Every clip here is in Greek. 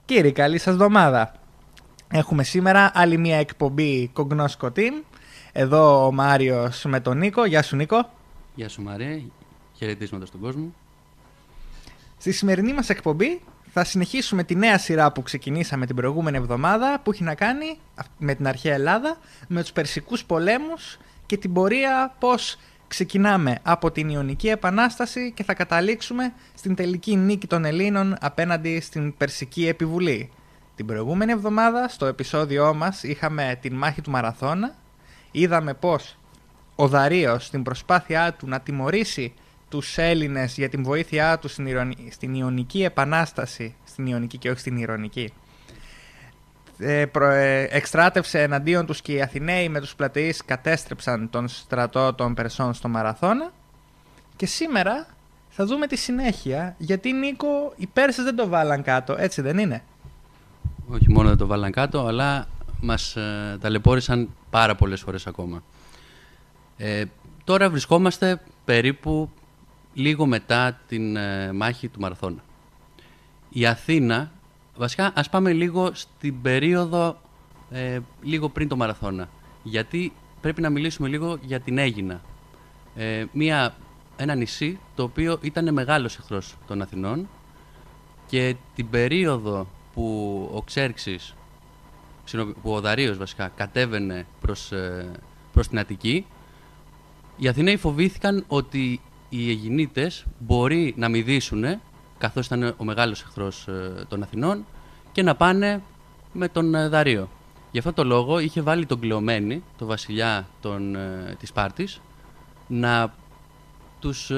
Κύριοι, καλή σας εβδομάδα. Έχουμε σήμερα άλλη μια εκπομπή Κογνώσκο Team. Εδώ ο Μάριος με τον Νίκο. Γεια σου, Νίκο. Γεια σου, Μαρία. Χαιρετίσματα στον κόσμο. Στη σημερινή μας εκπομπή θα συνεχίσουμε τη νέα σειρά που ξεκινήσαμε την προηγούμενη εβδομάδα, που έχει να κάνει με την αρχαία Ελλάδα, με τους Περσικούς πολέμους και την πορεία πώς ξεκινάμε από την Ιωνική Επανάσταση και θα καταλήξουμε στην τελική νίκη των Ελλήνων απέναντι στην Περσική επιβουλή. Την προηγούμενη εβδομάδα στο επεισόδιό μας είχαμε την μάχη του Μαραθώνα. Είδαμε πώς ο Δαρείος στην προσπάθειά του να τιμωρήσει τους Έλληνες για την βοήθειά του στην Ιωνική Επανάσταση, στην Ιωνική και όχι στην Ηρωνική, εκστράτευσε εναντίον τους και οι Αθηναίοι με τους Πλατεείς κατέστρεψαν τον στρατό των Περσών στο Μαραθώνα. Και σήμερα θα δούμε τη συνέχεια, γιατί, Νίκο, οι Πέρσες δεν το βάλαν κάτω, έτσι δεν είναι? Όχι μόνο δεν το βάλαν κάτω, αλλά μας ταλαιπώρησαν πάρα πολλές φορές ακόμα. Τώρα βρισκόμαστε περίπου λίγο μετά την μάχη του Μαραθώνα. Η Αθήνα, βασικά ας πάμε λίγο στην περίοδο λίγο πριν το Μαραθώνα, γιατί πρέπει να μιλήσουμε λίγο για την Αίγινα. Ένα νησί το οποίο ήταν μεγάλος εχθρός των Αθηνών και την περίοδο που ο Ξέρξης, που ο Δαρείος βασικά κατέβαινε προς την Αττική, οι Αθηναίοι φοβήθηκαν ότι οι Αιγινίτες μπορεί να μηδήσουν, καθώς ήταν ο μεγάλος εχθρός των Αθηνών, και να πάνε με τον Δαρείο. Γι' αυτό το λόγο είχε βάλει τον Κλεομένη, τον βασιλιά της Σπάρτης, να τους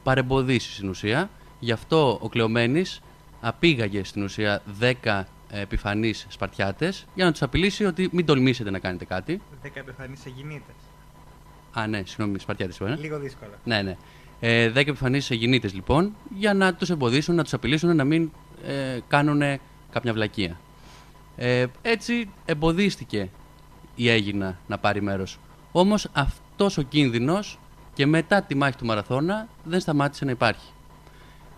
παρεμποδίσει στην ουσία. Γι' αυτό ο Κλεομένης απήγαγε στην ουσία 10 επιφανείς Σπαρτιάτες για να τους απειλήσει ότι μην τολμήσετε να κάνετε κάτι. 10 επιφανείς Αιγινίτες. Α, ναι, συγγνώμη, Σπαρτιάτες. Λίγο δύσκολο. Ναι. 10 επιφανείς Αιγινίτες λοιπόν, για να τους εμποδίσουν, να τους απειλήσουν να μην κάνουν κάποια βλακεία. Έτσι εμποδίστηκε η Αίγινα να πάρει μέρος. Όμως αυτός ο κίνδυνος και μετά τη μάχη του Μαραθώνα δεν σταμάτησε να υπάρχει.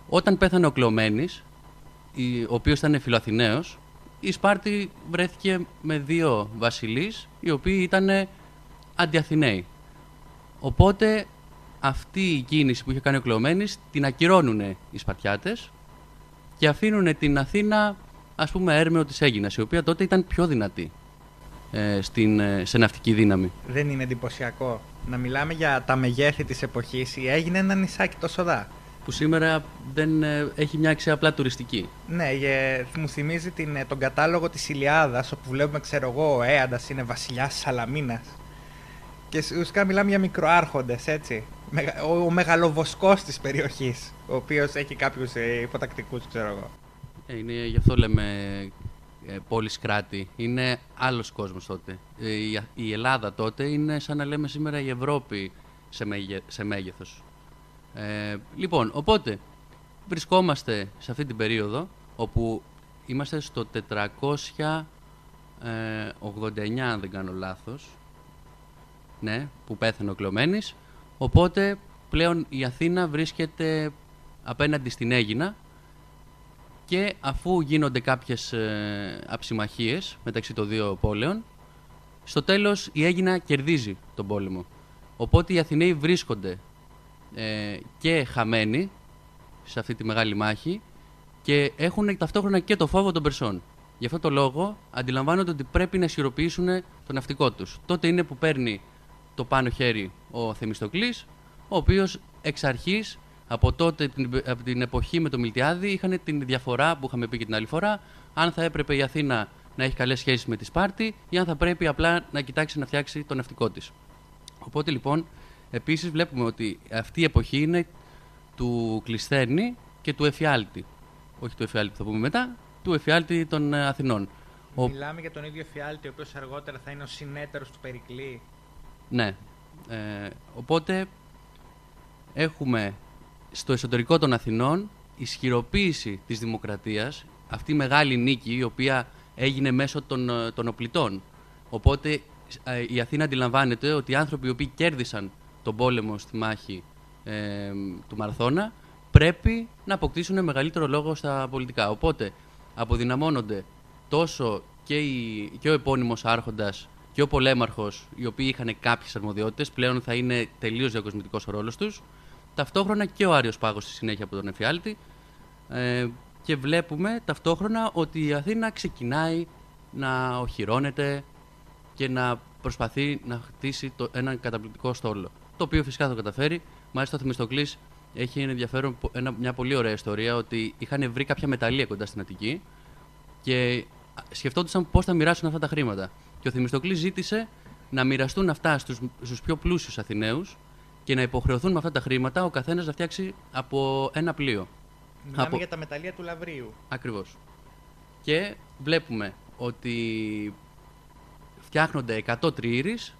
Όταν πέθανε ο Κλεομένης, ο οποίος ήταν φιλοαθηναίος, η Σπάρτη βρέθηκε με 2 βασιλείς, οι οποίοι ήταν αντιαθηναίοι. Οπότε αυτή η κίνηση που είχε κάνει ο Κλεομένης την ακυρώνουν οι Σπαρτιάτες και αφήνουν την Αθήνα, ας πούμε, έρμεο της Αίγινας, η οποία τότε ήταν πιο δυνατή σε ναυτική δύναμη. Δεν είναι εντυπωσιακό να μιλάμε για τα μεγέθη της εποχής? Η Αίγινα είναι ένα νησάκι τόσο δά, που σήμερα δεν έχει μια αξία απλά τουριστική. Ναι, μου θυμίζει τον κατάλογο της Ηλιάδας, όπου βλέπουμε, ξέρω εγώ, ο Έαντας είναι βασιλιάς Σαλαμίνας. Και ουσιαστικά μιλάμε για μικροάρχοντες, έτσι. Ο μεγαλοβοσκός της περιοχής, ο οποίος έχει κάποιους υποτακτικούς, ξέρω εγώ. Γι' αυτό λέμε πόλεις κράτη. Είναι άλλος κόσμος τότε. Η Ελλάδα τότε είναι σαν να λέμε σήμερα η Ευρώπη σε μέγεθος. Λοιπόν, οπότε βρισκόμαστε σε αυτή την περίοδο όπου είμαστε στο 489, αν δεν κάνω λάθος, ναι, που πέθανε ο Κλεομένης. Οπότε πλέον η Αθήνα βρίσκεται απέναντι στην Αίγινα και αφού γίνονται κάποιες αψημαχίες μεταξύ των δύο πόλεων, στο τέλος η Αίγινα κερδίζει τον πόλεμο. Οπότε οι Αθηναίοι βρίσκονται και χαμένοι σε αυτή τη μεγάλη μάχη και έχουν ταυτόχρονα και το φόβο των Περσών. Γι' αυτό το λόγο αντιλαμβάνονται ότι πρέπει να ισχυροποιήσουν το ναυτικό τους. Τότε είναι που παίρνει το πάνω χέρι ο Θεμιστοκλής, ο οποίος εξ αρχής, από τότε, από την εποχή με το Μιλτιάδη, είχαν την διαφορά που είχαμε πει και την άλλη φορά, αν θα έπρεπε η Αθήνα να έχει καλές σχέσεις με τη Σπάρτη ή αν θα πρέπει απλά να κοιτάξει να φτιάξει το ναυτικό της. Οπότε λοιπόν, επίσης βλέπουμε ότι αυτή η εποχή είναι του Κλισθέρνη και του Εφιάλτη. Όχι του Εφιάλτη που θα πούμε μετά, του Εφιάλτη των Αθηνών. Μιλάμε για τον ίδιο Εφιάλτη, ο οποίος αργότερα θα είναι ο συνέτερος του Περικλή. Ναι. Οπότε έχουμε στο εσωτερικό των Αθηνών ισχυροποίηση της δημοκρατίας, αυτή η μεγάλη νίκη η οποία έγινε μέσω των οπλιτών. Οπότε η Αθήνα αντιλαμβάνεται ότι οι άνθρωποι οι οποίοι κέρδισαν τον πόλεμο στη μάχη του Μαραθώνα πρέπει να αποκτήσουν μεγαλύτερο λόγο στα πολιτικά. Οπότε αποδυναμώνονται τόσο και ο επώνυμος άρχοντας και ο πολέμαρχος, οι οποίοι είχαν κάποιες αρμοδιότητες, πλέον θα είναι τελείως διακοσμητικός ο ρόλος τους. Ταυτόχρονα και ο Άριος Πάγος στη συνέχεια από τον Εφιάλτη. Και βλέπουμε ταυτόχρονα ότι η Αθήνα ξεκινάει να οχυρώνεται και να προσπαθεί να χτίσει έναν καταπληκτικό στόλο. Το οποίο φυσικά θα το καταφέρει. Μάλιστα ο Θεμιστοκλής έχει ενδιαφέρον μια πολύ ωραία ιστορία, ότι είχαν βρει κάποια μεταλλεία κοντά στην Αττική και σκεφτόντουσαν πώς θα μοιράσουν αυτά τα χρήματα. Και ο Θεμιστοκλής ζήτησε να μοιραστούν αυτά στους πιο πλούσιους Αθηναίους και να υποχρεωθούν με αυτά τα χρήματα ο καθένας να φτιάξει από ένα πλοίο. Μιλάμε για τα μεταλλεία του Λαβρίου. Ακριβώς. Και βλέπουμε ότι φτιάχνονται 100 τριήρεις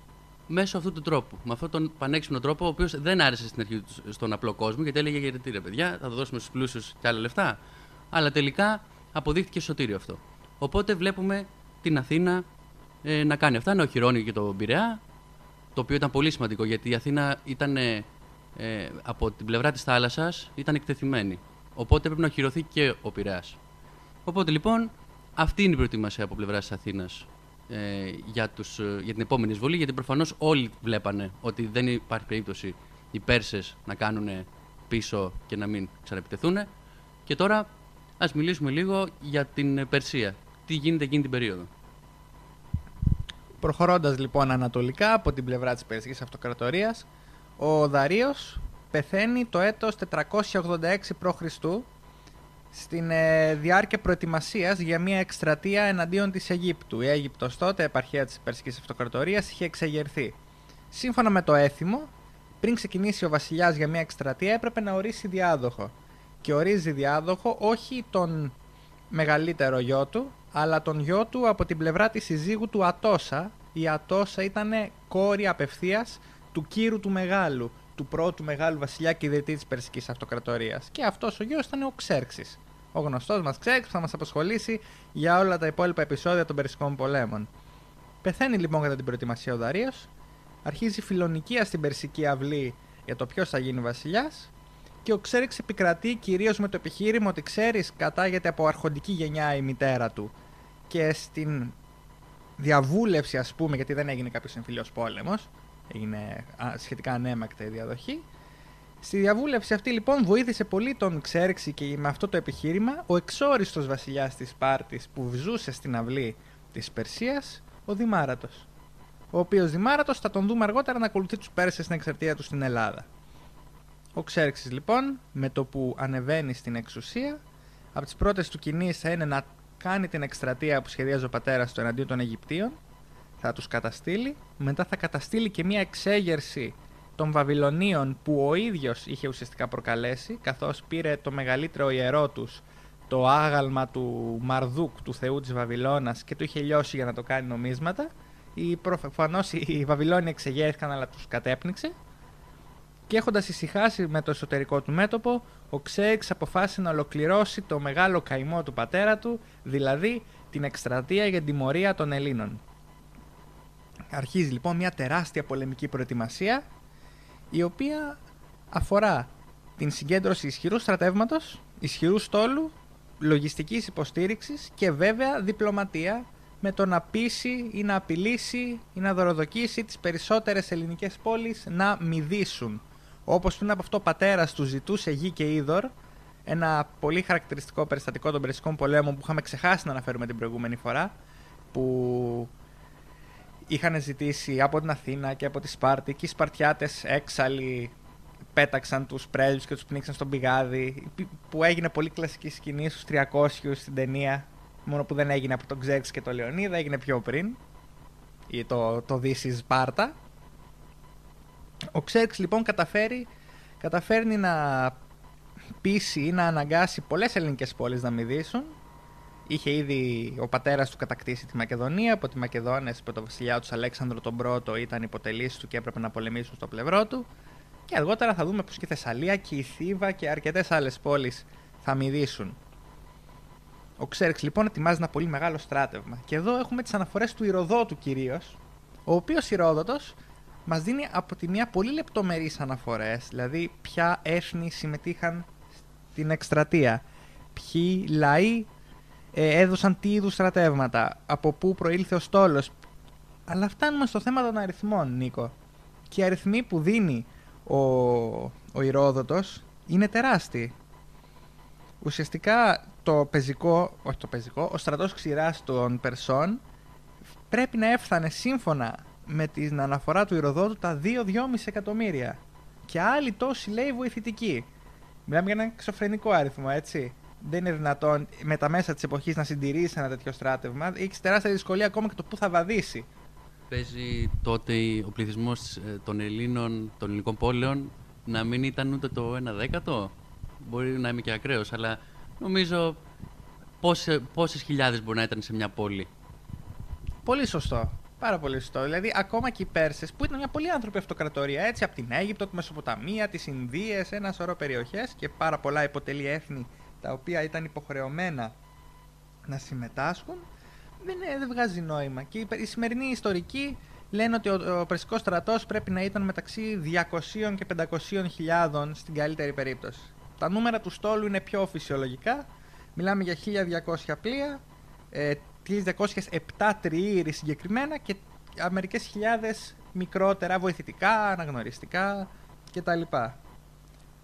μέσω αυτού του τρόπου. Με αυτόν τον πανέξυπνο τρόπο, ο οποίος δεν άρεσε στην αρχή στον απλό κόσμο, γιατί έλεγε: γιατί ρε παιδιά, θα το δώσουμε στους πλούσιους και άλλα λεφτά. Αλλά τελικά αποδείχθηκε σωτήριο αυτό. Οπότε βλέπουμε την Αθήνα να κάνει αυτά, να οχυρώνει και τον Πειραιά, το οποίο ήταν πολύ σημαντικό, γιατί η Αθήνα ήταν από την πλευρά της θάλασσας ήταν εκτεθειμένη. Οπότε πρέπει να οχυρωθεί και ο Πειραιάς. Οπότε λοιπόν αυτή είναι η προετοιμασία από πλευράς της Αθήνας για την επόμενη εισβολή, γιατί προφανώς όλοι βλέπανε ότι δεν υπάρχει περίπτωση οι Πέρσες να κάνουν πίσω και να μην ξαναεπιτεθούν. Και τώρα ας μιλήσουμε λίγο για την Περσία. Τι γίνεται εκείνη την περίοδο. Προχωρώντας λοιπόν ανατολικά από την πλευρά της Περσικής Αυτοκρατορίας, ο Δαρείος πεθαίνει το έτος 486 π.Χ. στην διάρκεια προετοιμασίας για μια εκστρατεία εναντίον της Αιγύπτου. Η Αίγυπτος τότε, επαρχία της Περσικής Αυτοκρατορίας, είχε εξεγερθεί. Σύμφωνα με το έθιμο, πριν ξεκινήσει ο βασιλιάς για μια εκστρατεία, έπρεπε να ορίσει διάδοχο. Και ορίζει διάδοχο όχι τον μεγαλύτερο γιο του, αλλά τον γιο του από την πλευρά της συζύγου του Ατόσα. Η Ατόσα ήταν κόρη απευθείας του Κύρου του Μεγάλου, του πρώτου μεγάλου βασιλιά και ιδρυτή της Περσικής Αυτοκρατορίας. Και αυτός ο γιος ήταν ο Ξέρξης. Ο γνωστός μας Ξέρξης, που θα μας απασχολήσει για όλα τα υπόλοιπα επεισόδια των Περσικών πολέμων. Πεθαίνει λοιπόν κατά την προετοιμασία ο Δαρείος, αρχίζει φιλονικία στην Περσική αυλή για το ποιος θα γίνει βασιλιάς, και ο Ξέρξης επικρατεί κυρίως με το επιχείρημα ότι ξέρεις, κατάγεται από αρχοντική γενιά η μητέρα του. Και στην διαβούλευση, ας πούμε, γιατί δεν έγινε κάποιος εμφυλίος πόλεμος, έγινε σχετικά ανέμακτα η διαδοχή. Στη διαβούλευση αυτή λοιπόν βοήθησε πολύ τον Ξέρξη, και με αυτό το επιχείρημα ο εξόριστος βασιλιάς της Σπάρτης που ζούσε στην αυλή της Περσίας, ο Δημάρατος. Ο οποίος Δημάρατος θα τον δούμε αργότερα να ακολουθεί τους Πέρσες στην εξαρτία του στην Ελλάδα. Ο Ξέρξης λοιπόν, με το που ανεβαίνει στην εξουσία, από τις πρώτες του κινήσεις θα είναι να κάνει την εκστρατεία που σχεδίαζε ο πατέρας του εναντίον των Αιγυπτίων, θα τους καταστήλει, μετά θα καταστήλει και μια εξέγερση των Βαβυλωνίων που ο ίδιος είχε ουσιαστικά προκαλέσει, καθώς πήρε το μεγαλύτερο ιερό τους, το άγαλμα του Μαρδούκ, του θεού της Βαβυλώνας, και του είχε λιώσει για να το κάνει νομίσματα. Προφανώς οι Βαβυλώνιοι εξεγέρθηκαν, αλλά τους κατέπνιξε. Και έχοντας ησυχάσει με το εσωτερικό του μέτωπο, ο Ξέρξης αποφάσισε να ολοκληρώσει το μεγάλο καημό του πατέρα του, δηλαδή την εκστρατεία για την τιμωρία των Ελλήνων. Αρχίζει λοιπόν μια τεράστια πολεμική προετοιμασία, η οποία αφορά την συγκέντρωση ισχυρού στρατεύματος, ισχυρού στόλου, λογιστικής υποστήριξης και βέβαια διπλωματία, με το να πείσει ή να απειλήσει ή να δωροδοκίσει τις περισσότερες ελληνικές πόλεις να μηδήσουν. Όπως πριν από αυτό ο πατέρας του ζητούσε γη και είδωρ, ένα πολύ χαρακτηριστικό περιστατικό των Περσικών πολέμων που είχαμε ξεχάσει να αναφέρουμε την προηγούμενη φορά, που είχαν ζητήσει από την Αθήνα και από τη Σπάρτη, και οι Σπαρτιάτες έξαλλοι πέταξαν τους πρέλους και τους πνίξαν στον πηγάδι, που έγινε πολύ κλασική σκηνή στους 300 στην ταινία, μόνο που δεν έγινε από τον Ξέρξη και τον Λεωνίδα, έγινε πιο πριν, ή το Δύση Σπάρτα. Ο Ξέρξης λοιπόν καταφέρνει να πείσει ή να αναγκάσει πολλές ελληνικές πόλεις να μηδήσουν. Είχε ήδη ο πατέρας του κατακτήσει τη Μακεδονία, από τη Μακεδόνες που το βασιλιά του Αλέξανδρο τον Πρώτο ήταν υποτελής του και έπρεπε να πολεμήσουν στο πλευρό του. Και αργότερα θα δούμε πως και η Θεσσαλία και η Θήβα και αρκετές άλλες πόλεις θα μηδήσουν. Ο Ξέρξης λοιπόν ετοιμάζει ένα πολύ μεγάλο στράτευμα. Και εδώ έχουμε τις αναφορές του Ηροδότου κυρίως, ο οποίος Ηρόδοτος μας δίνει από τη μία πολύ λεπτομερείς αναφορές, δηλαδή ποια έθνη συμμετείχαν στην εκστρατεία, ποιοι λαοί έδωσαν τι είδους στρατεύματα, από πού προήλθε ο στόλος. Αλλά φτάνουμε στο θέμα των αριθμών, Νίκο. Και οι αριθμοί που δίνει ο Ηρόδοτος είναι τεράστιοι. Ουσιαστικά ο στρατός ξηράς των Περσών πρέπει να έφτανε σύμφωνα με την αναφορά του Ηροδότου τα 2-2,5 εκατομμύρια. Και άλλοι τόσοι λέει βοηθητικοί. Μιλάμε για ένα εξωφρενικό αριθμό, έτσι. Δεν είναι δυνατόν με τα μέσα της εποχής να συντηρήσει ένα τέτοιο στράτευμα. Έχει τεράστια δυσκολία ακόμα και το πού θα βαδίσει. Παίζει τότε ο πληθυσμός των Ελλήνων, των ελληνικών πόλεων, να μην ήταν ούτε το 1/10. Μπορεί να είμαι και ακραίος, αλλά νομίζω πόσες χιλιάδες μπορεί να ήταν σε μια πόλη. Πολύ σωστό. Πάρα πολύ σωστό. Δηλαδή, ακόμα και οι Πέρσες, που ήταν μια πολύ άνθρωποι αυτοκρατορία, έτσι, από την Αίγυπτο, τη Μεσοποταμία, τις Ινδίες, ένα σωρό περιοχές και πάρα πολλά υποτελή έθνη τα οποία ήταν υποχρεωμένα να συμμετάσχουν, δεν βγάζει νόημα. Και οι σημερινοί ιστορικοί λένε ότι ο Περσικός στρατός πρέπει να ήταν μεταξύ 200 και 500 χιλιάδων στην καλύτερη περίπτωση. Τα νούμερα του στόλου είναι πιο φυσιολογικά. Μιλάμε για 1200 πλοία, 1207 τριήροι συγκεκριμένα και μερικές χιλιάδες μικρότερα βοηθητικά, αναγνωριστικά κτλ.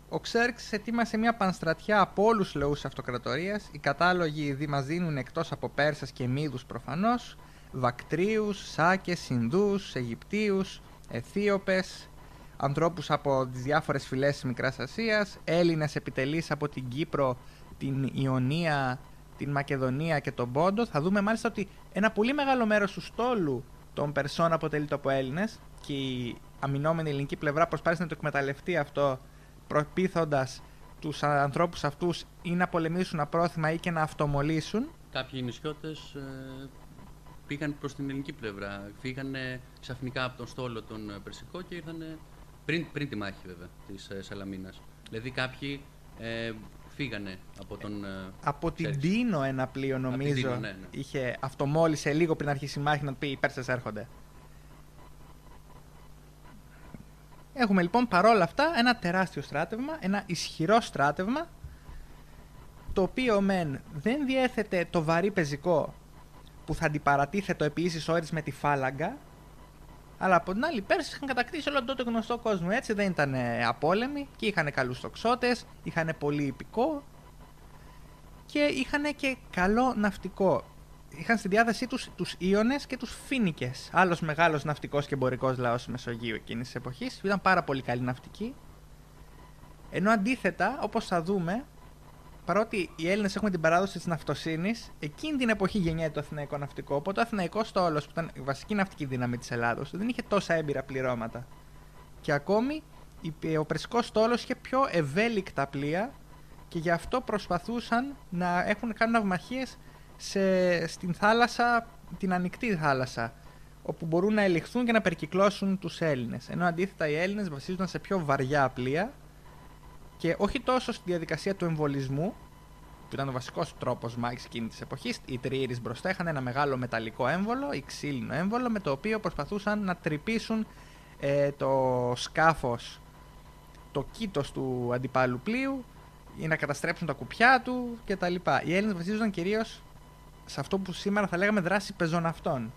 Ο Ξέρξης ετοίμασε μια πανστρατιά από όλους τους λαούς αυτοκρατορίας. Οι κατάλογοι μας δίνουν εκτός από Πέρσες και Μίδους προφανώς, Βακτρίους, Σάκες, Ινδούς, Αιγυπτίους, Αιθίωπες, ανθρώπους από τις διάφορες φυλές της Μικράς Ασίας, Έλληνες επιτελείς από την Κύπρο, την Ιωνία, την Μακεδονία και τον Πόντο. Θα δούμε μάλιστα ότι ένα πολύ μεγάλο μέρος του στόλου των Περσών αποτελείται από Έλληνες και η αμυνόμενη ελληνική πλευρά προσπάθησε να το εκμεταλλευτεί αυτό, προπείθοντας τους ανθρώπους αυτούς ή να πολεμήσουν απρόθυμα ή και να αυτομολύσουν. Κάποιοι νησιώτες πήγαν προς την ελληνική πλευρά. Φύγανε ξαφνικά από τον στόλο τον Περσικό και ήρθαν πριν τη μάχη βέβαια της Σαλαμίνας. Δηλαδή κάποιοι φύγανε από τον... Από την Τίνο ένα πλοίο νομίζω Τίνο, ναι. είχε αυτομόλυσε λίγο πριν αρχίσει η μάχη να πει οι Πέρσες έρχονται. Έχουμε λοιπόν παρόλα αυτά ένα τεράστιο στράτευμα, ένα ισχυρό στράτευμα, το οποίο δεν διέθετε το βαρύ πεζικό που θα αντιπαρατίθετο επί ίσης ώρες με τη φάλαγγα, αλλά από την άλλη οι Πέρσες είχαν κατακτήσει όλο τότε γνωστό κόσμο, έτσι, δεν ήταν απόλεμοι και είχαν καλούς τοξότες, είχαν πολύ ιππικό και είχαν και καλό ναυτικό. Είχαν στη διάθεσή τους Ίωνες και τους Φίνικες, άλλος μεγάλος ναυτικός και εμπορικός λαός Μεσογείου εκείνης της εποχής, που ήταν πάρα πολύ καλοί ναυτικοί. Ενώ αντίθετα, όπως θα δούμε, παρότι οι Έλληνες έχουμε την παράδοση της ναυτοσύνης, εκείνη την εποχή γεννιέται το Αθηναϊκό ναυτικό. Οπότε ο Αθηναϊκός στόλος, που ήταν η βασική ναυτική δύναμη της Ελλάδος, δεν είχε τόσα έμπειρα πληρώματα. Και ακόμη ο Περσικός στόλος είχε πιο ευέλικτα πλοία και γι' αυτό προσπαθούσαν να κάνουν ναυμαχίες στην θάλασσα, την ανοιχτή θάλασσα, όπου μπορούν να ελιχθούν και να περικυκλώσουν τους Έλληνες. Ενώ αντίθετα οι Έλληνες βασίζονταν σε πιο βαριά πλοία και όχι τόσο στη διαδικασία του εμβολισμού, που ήταν ο βασικός τρόπος μάχης εκείνη της εποχής. Οι τριήρεις μπροστά είχαν ένα μεγάλο μεταλλικό έμβολο ή ξύλινο έμβολο, με το οποίο προσπαθούσαν να τρυπήσουν το σκάφος, το κήτος του αντιπάλου πλοίου ή να καταστρέψουν τα κουπιά του κτλ. Οι Έλληνες βασίζονταν κυρίως σε αυτό που σήμερα θα λέγαμε δράση πεζοναυτών.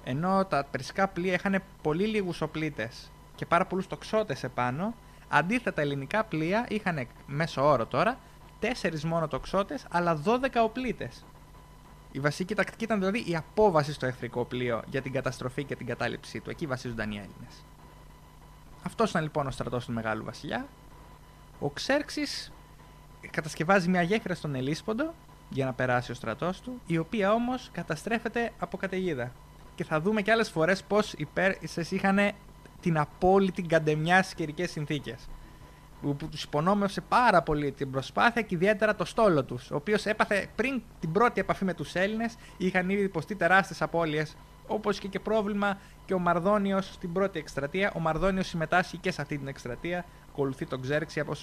Ενώ τα περσικά πλοία είχαν πολύ λίγους οπλίτες και πάρα πολλούς τοξότες επάνω, αντίθετα ελληνικά πλοία είχαν μέσο όρο τώρα 4 μόνο τοξότες, αλλά 12 οπλίτες. Η βασική τακτική ήταν δηλαδή η απόβαση στο εχθρικό πλοίο για την καταστροφή και την κατάληψή του. Εκεί βασίζονταν οι Έλληνες. Αυτός ήταν λοιπόν ο στρατός του Μεγάλου Βασιλιά. Ο Ξέρξης κατασκευάζει μια γέφυρα στον Ελίσποντο για να περάσει ο στρατός του, η οποία όμως καταστρέφεται από καταιγίδα. Και θα δούμε και άλλες φορές πως οι Πέρσες είχαν την απόλυτη καντεμιά στις καιρικές συνθήκες, που τους υπονόμευσε πάρα πολύ την προσπάθεια και ιδιαίτερα το στόλο τους, ο οποίος έπαθε πριν την πρώτη επαφή με τους Έλληνες, είχαν ήδη υποστεί τεράστιες απώλειες, όπως και πρόβλημα και ο Μαρδόνιος στην πρώτη εκστρατεία. Ο Μαρδόνιος συμμετάσχει και σε αυτή την εκστρατεία, ακολουθεί τον Ξέρξη από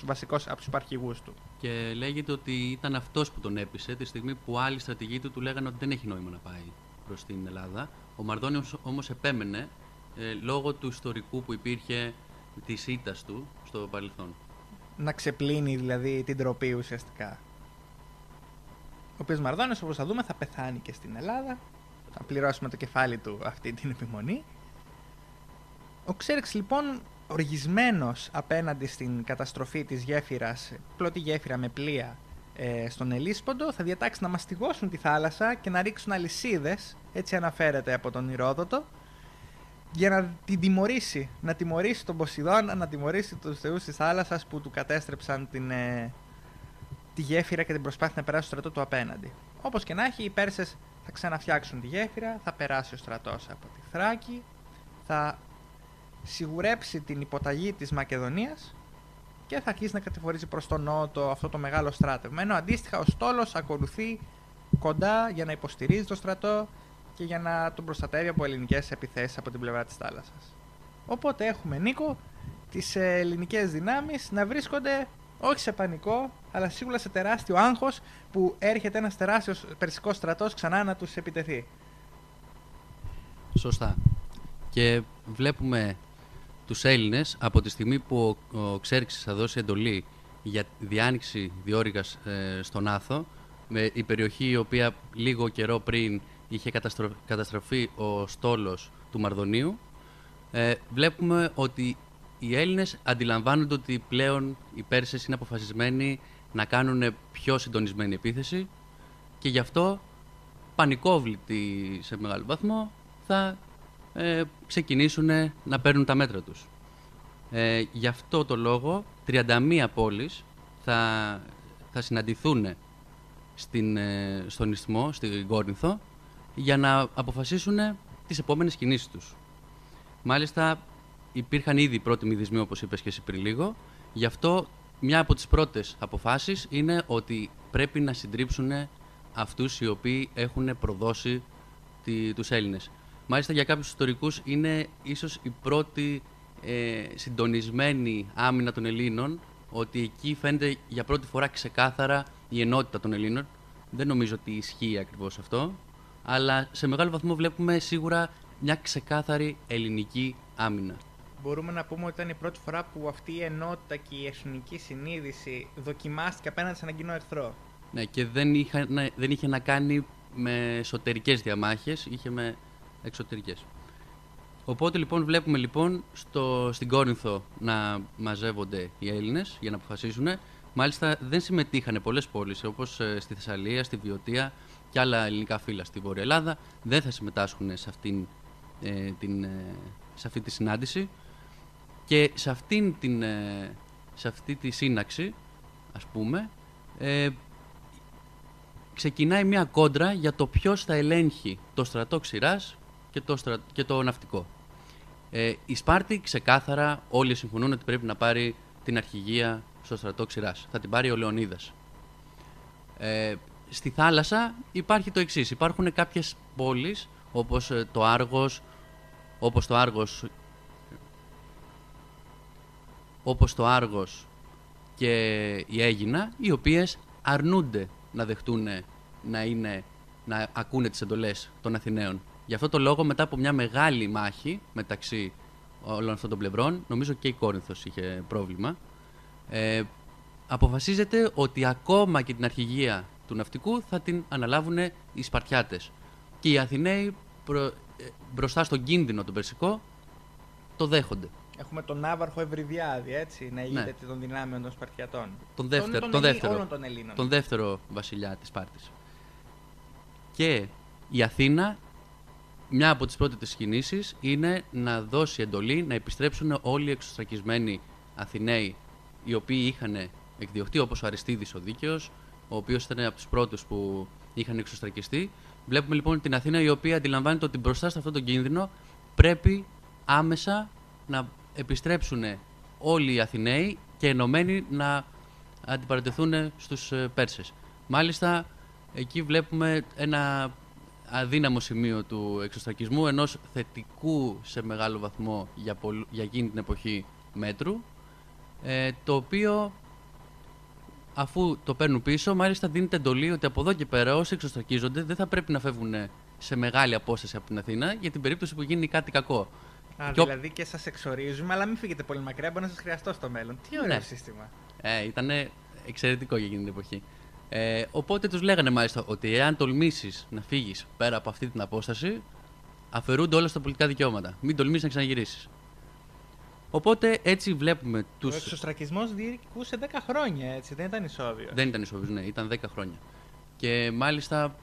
τους υπαρχηγούς του. Και λέγεται ότι ήταν αυτός που τον έπεισε τη στιγμή που άλλοι στρατηγοί του λέγανε ότι δεν έχει νόημα να πάει προς την Ελλάδα. Ο Μαρδόνιος όμως επέμενε λόγω του ιστορικού που υπήρχε της ήττας του στο παρελθόν. Να ξεπλύνει δηλαδή την τροπή ουσιαστικά. ο οποίος Μαρδόνιος, όπως θα δούμε, θα πεθάνει και στην Ελλάδα. Θα πληρώσουμε το κεφάλι του αυτή την επιμονή. Ο Ξέρξ λοιπόν, οργισμένος απέναντι στην καταστροφή της γέφυρας, πλωτή γέφυρα με πλοία στον Ελίσποντο, θα διατάξει να μαστιγώσουν τη θάλασσα και να ρίξουν αλυσίδες, έτσι αναφέρεται από τον Ηρόδοτο, για να την τιμωρήσει, να τιμωρήσει τον Ποσειδώνα, να τιμωρήσει τους θεούς της θάλασσας που του κατέστρεψαν τη γέφυρα και την προσπάθεια να περάσει το στρατό του απέναντι. Όπως και να έχει, οι Πέρσες θα ξαναφτιάξουν τη γέφυρα, θα περάσει ο στρατός από τη Θράκη, θα σιγουρέψει την υποταγή της Μακεδονίας και θα αρχίσει να κατηφορίζει προς τον νότο αυτό το μεγάλο στράτευμα. Ενώ αντίστοιχα ο Στόλος ακολουθεί κοντά για να υποστηρίζει το στρατό και για να τον προστατεύει από ελληνικές επιθέσεις από την πλευρά της θάλασσας. Οπότε έχουμε, Νίκο, τις ελληνικές δυνάμεις να βρίσκονται όχι σε πανικό, αλλά σίγουρα σε τεράστιο άγχος που έρχεται ένας τεράστιος περσικός στρατός ξανά να τους επιτεθεί. Σωστά. Και βλέπουμε τους Έλληνες από τη στιγμή που ο Ξέρξης θα δώσει εντολή για διάνοιξη διόρυγας στον Άθο, με η περιοχή η οποία λίγο καιρό πριν είχε καταστραφεί ο στόλος του Μαρδονίου, βλέπουμε ότι οι Έλληνες αντιλαμβάνονται ότι πλέον οι Πέρσες είναι αποφασισμένοι να κάνουν πιο συντονισμένη επίθεση και γι' αυτό πανικόβλητοι σε μεγάλο βαθμό θα ξεκινήσουν να παίρνουν τα μέτρα τους. Γι' αυτό το λόγο 31 πόλεις θα συναντηθούν στον Ισθμό, στην Κόρινθο, για να αποφασίσουν τις επόμενες κινήσεις τους. Μάλιστα υπήρχαν ήδη πρώτοι μηδισμοί, όπως είπες και εσύ πριν λίγο. Γι' αυτό μια από τις πρώτες αποφάσεις είναι ότι πρέπει να συντρίψουν αυτούς οι οποίοι έχουν προδώσει τους Έλληνες. Μάλιστα για κάποιους ιστορικούς είναι ίσως η πρώτη συντονισμένη άμυνα των Ελλήνων, ότι εκεί φαίνεται για πρώτη φορά ξεκάθαρα η ενότητα των Ελλήνων. Δεν νομίζω ότι ισχύει ακριβώς αυτό, αλλά σε μεγάλο βαθμό βλέπουμε σίγουρα μια ξεκάθαρη ελληνική άμυνα. Μπορούμε να πούμε ότι ήταν η πρώτη φορά που αυτή η ενότητα και η εθνική συνείδηση δοκιμάστηκε απέναντι σε έναν κοινό εχθρό. Ναι, και δεν είχε να κάνει με εσωτερικές διαμάχες, είχε με εξωτερικές. Οπότε λοιπόν βλέπουμε λοιπόν στην Κόρινθο να μαζεύονται οι Έλληνες για να αποφασίσουν. Μάλιστα δεν συμμετείχαν πολλές πόλεις, όπως στη Θεσσαλία, στη Βιωτία και άλλα ελληνικά φύλλα στη Βόρεια Ελλάδα. Δεν θα συμμετάσχουν σε αυτή τη συνάντηση. Και σε αυτή τη σύναξη, ας πούμε, ξεκινάει μια κόντρα για το ποιος θα ελέγχει το στρατό ξηράς και το ναυτικό. Η Σπάρτη ξεκάθαρα όλοι συμφωνούν ότι πρέπει να πάρει την αρχηγία στο στρατό ξηράς. Θα την πάρει ο Λεωνίδας. Στη θάλασσα υπάρχει το εξής. Υπάρχουν κάποιες πόλεις όπως το Άργος, και η Αίγινα, οι οποίες αρνούνται να δεχτούν να ακούνε τις εντολές των Αθηναίων. Γι' αυτό το λόγο, μετά από μια μεγάλη μάχη μεταξύ όλων αυτών των πλευρών, νομίζω και η Κόρινθος είχε πρόβλημα, αποφασίζεται ότι ακόμα και την αρχηγία του ναυτικού θα την αναλάβουν οι Σπαρτιάτες. Και οι Αθηναίοι μπροστά στον κίνδυνο τον περσικό το δέχονται. Έχουμε τον Ναύαρχο Ευρυδιάδη, έτσι, να ηγείται των δυνάμεων των Σπαρτιατών. Τον δεύτερο βασιλιά της Σπάρτης. Και η Αθήνα, μια από τις πρώτες της κινήσεις είναι να δώσει εντολή να επιστρέψουν όλοι οι εξωστρακισμένοι Αθηναίοι, οι οποίοι είχαν εκδιωχτεί, όπως ο Αριστίδης ο Δίκαιος, ο οποίος ήταν από τους πρώτους που είχαν εξωστρακιστεί. Βλέπουμε λοιπόν την Αθήνα, η οποία αντιλαμβάνεται ότι μπροστά σε αυτόν τον κίνδυνο πρέπει άμεσα να επιστρέψουν όλοι οι Αθηναίοι και ενωμένοι να αντιπαρατεθούν στους Πέρσες. Μάλιστα, εκεί βλέπουμε ένα αδύναμο σημείο του εξωστρακισμού, ενός θετικού σε μεγάλο βαθμό για εκείνη την εποχή μέτρου, το οποίο, αφού το παίρνουν πίσω, μάλιστα δίνεται εντολή ότι από εδώ και πέρα όσοι εξωστρακίζονται δεν θα πρέπει να φεύγουν σε μεγάλη απόσταση από την Αθήνα για την περίπτωση που γίνει κάτι κακό. Δηλαδή και σας εξορίζουμε, αλλά μην φύγετε πολύ μακριά, μπορεί να σας χρειαστώ στο μέλλον. Τι ωραίο σύστημα. Ήταν εξαιρετικό για εκείνη την εποχή. Οπότε τους λέγανε μάλιστα ότι εάν τολμήσεις να φύγεις πέρα από αυτή την απόσταση, αφαιρούνται όλα στα πολιτικά δικαιώματα. Μην τολμήσεις να ξαναγυρίσεις. Οπότε έτσι βλέπουμε τους. Ο εξωστρακισμός διήρκούσε 10 χρόνια, έτσι, δεν ήταν ισόβιο. Δεν ήταν ισόβιος, ναι, ήταν 10 χρόνια. Και μάλιστα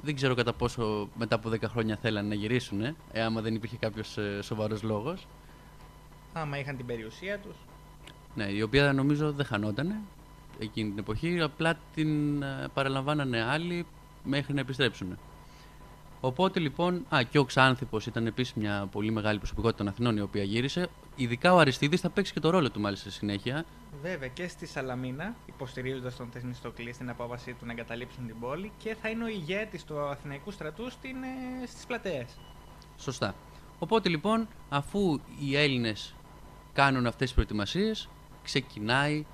δεν ξέρω κατά πόσο μετά από 10 χρόνια θέλανε να γυρίσουν, άμα δεν υπήρχε κάποιος σοβαρός λόγος. Άμα είχαν την περιουσία τους. Ναι, η οποία νομίζω δεν χανότανε εκείνη την εποχή, απλά την παραλαμβάνανε άλλοι μέχρι να επιστρέψουν. Οπότε λοιπόν, και ο Ξάνθιπος ήταν επίσης μια πολύ μεγάλη προσωπικότητα των Αθηνών η οποία γύρισε. Ειδικά ο Αριστίδης θα παίξει και το ρόλο του μάλιστα στη συνέχεια. Βέβαια και στη Σαλαμίνα, υποστηρίζοντας τον Θεμιστοκλή στην απόβασή του να εγκαταλείψουν την πόλη και θα είναι ο ηγέτης του Αθηναϊκού στρατού στις πλατείες. Σωστά. Οπότε λοιπόν, αφού οι Έλληνες κάνουν αυτές τις προετοιμασίες, ξεκινάει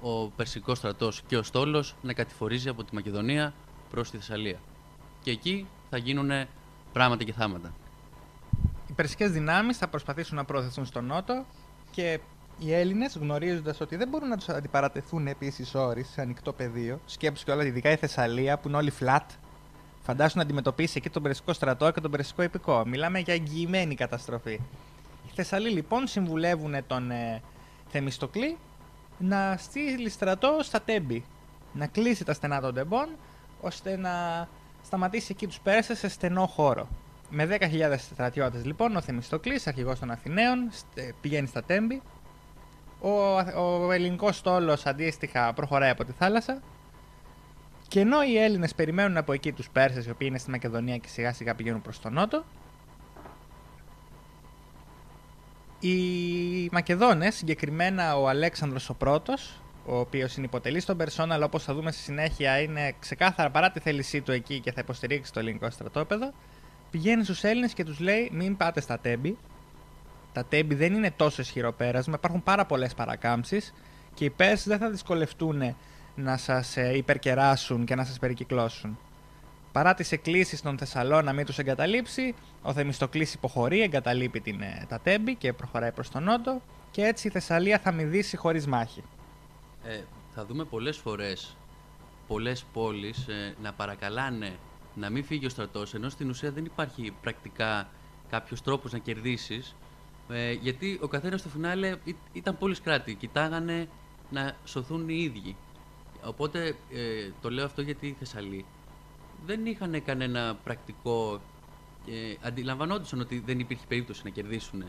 ο Περσικός στρατός και ο στόλος να κατηφορίζει από τη Μακεδονία προς τη Θεσσαλία. Και εκεί θα γίνουν πράγματα και θάματα. Οι περσικές δυνάμεις θα προσπαθήσουν να προωθηθούν στον νότο και οι Έλληνες, γνωρίζοντας ότι δεν μπορούν να τους αντιπαρατεθούν επίσης όρις σε ανοιχτό πεδίο, σκέψου κιόλας ειδικά η Θεσσαλία που είναι όλοι flat, φαντάσου να αντιμετωπίσει εκεί τον Περσικό στρατό και τον Περσικό υπηκό. Μιλάμε για εγγυημένη καταστροφή. Οι Θεσσαλοί λοιπόν συμβουλεύουν τον Θεμιστοκλή να στείλει στρατό στα Τέμπη, να κλείσει τα στενά των τεμπών, ώστε να σταματήσει εκεί τους Πέρσες σε στενό χώρο. Με 10.000 στρατιώτες λοιπόν, ο Θεμιστοκλής, αρχηγός των Αθηναίων, πηγαίνει στα Τέμπη. Ο ελληνικός στόλος αντίστοιχα προχωράει από τη θάλασσα. Και ενώ οι Έλληνες περιμένουν από εκεί τους Πέρσες, οι οποίοι είναι στη Μακεδονία και σιγά σιγά πηγαίνουν προς τον νότο, οι Μακεδόνες, συγκεκριμένα ο Αλέξανδρος ο Πρώτος, ο οποίος είναι υποτελής των Περσών, αλλά όπως θα δούμε στη συνέχεια είναι ξεκάθαρα παρά τη θέλησή του εκεί και θα υποστηρίξει το ελληνικό στρατόπεδο, πηγαίνει στους Έλληνες και τους λέει: μην πάτε στα Τέμπη. Τα Τέμπη δεν είναι τόσο ισχυρό πέρασμα, υπάρχουν πάρα πολλές παρακάμψεις και οι Πέρσες δεν θα δυσκολευτούν να σας υπερκεράσουν και να σας περικυκλώσουν. Παρά τις εκκλήσεις των Θεσσαλών να μην τους εγκαταλείψει, ο Θεμιστοκλής υποχωρεί, εγκαταλείπει τα Τέμπη και προχωράει προς τον νότο και έτσι η Θεσσαλία θα μηδήσει χωρίς μάχη. Θα δούμε πολλές φορές πολλές πόλεις να παρακαλάνε να μην φύγει ο στρατός, ενώ στην ουσία δεν υπάρχει πρακτικά κάποιος τρόπος να κερδίσεις, γιατί ο καθένας στο φινάλε ήταν πόλεις κράτη, κοιτάγανε να σωθούν οι ίδιοι. Οπότε το λέω αυτό γιατί οι Θεσσαλοί δεν είχαν κανένα πρακτικό, αντιλαμβανόντουσαν ότι δεν υπήρχε περίπτωση να κερδίσουν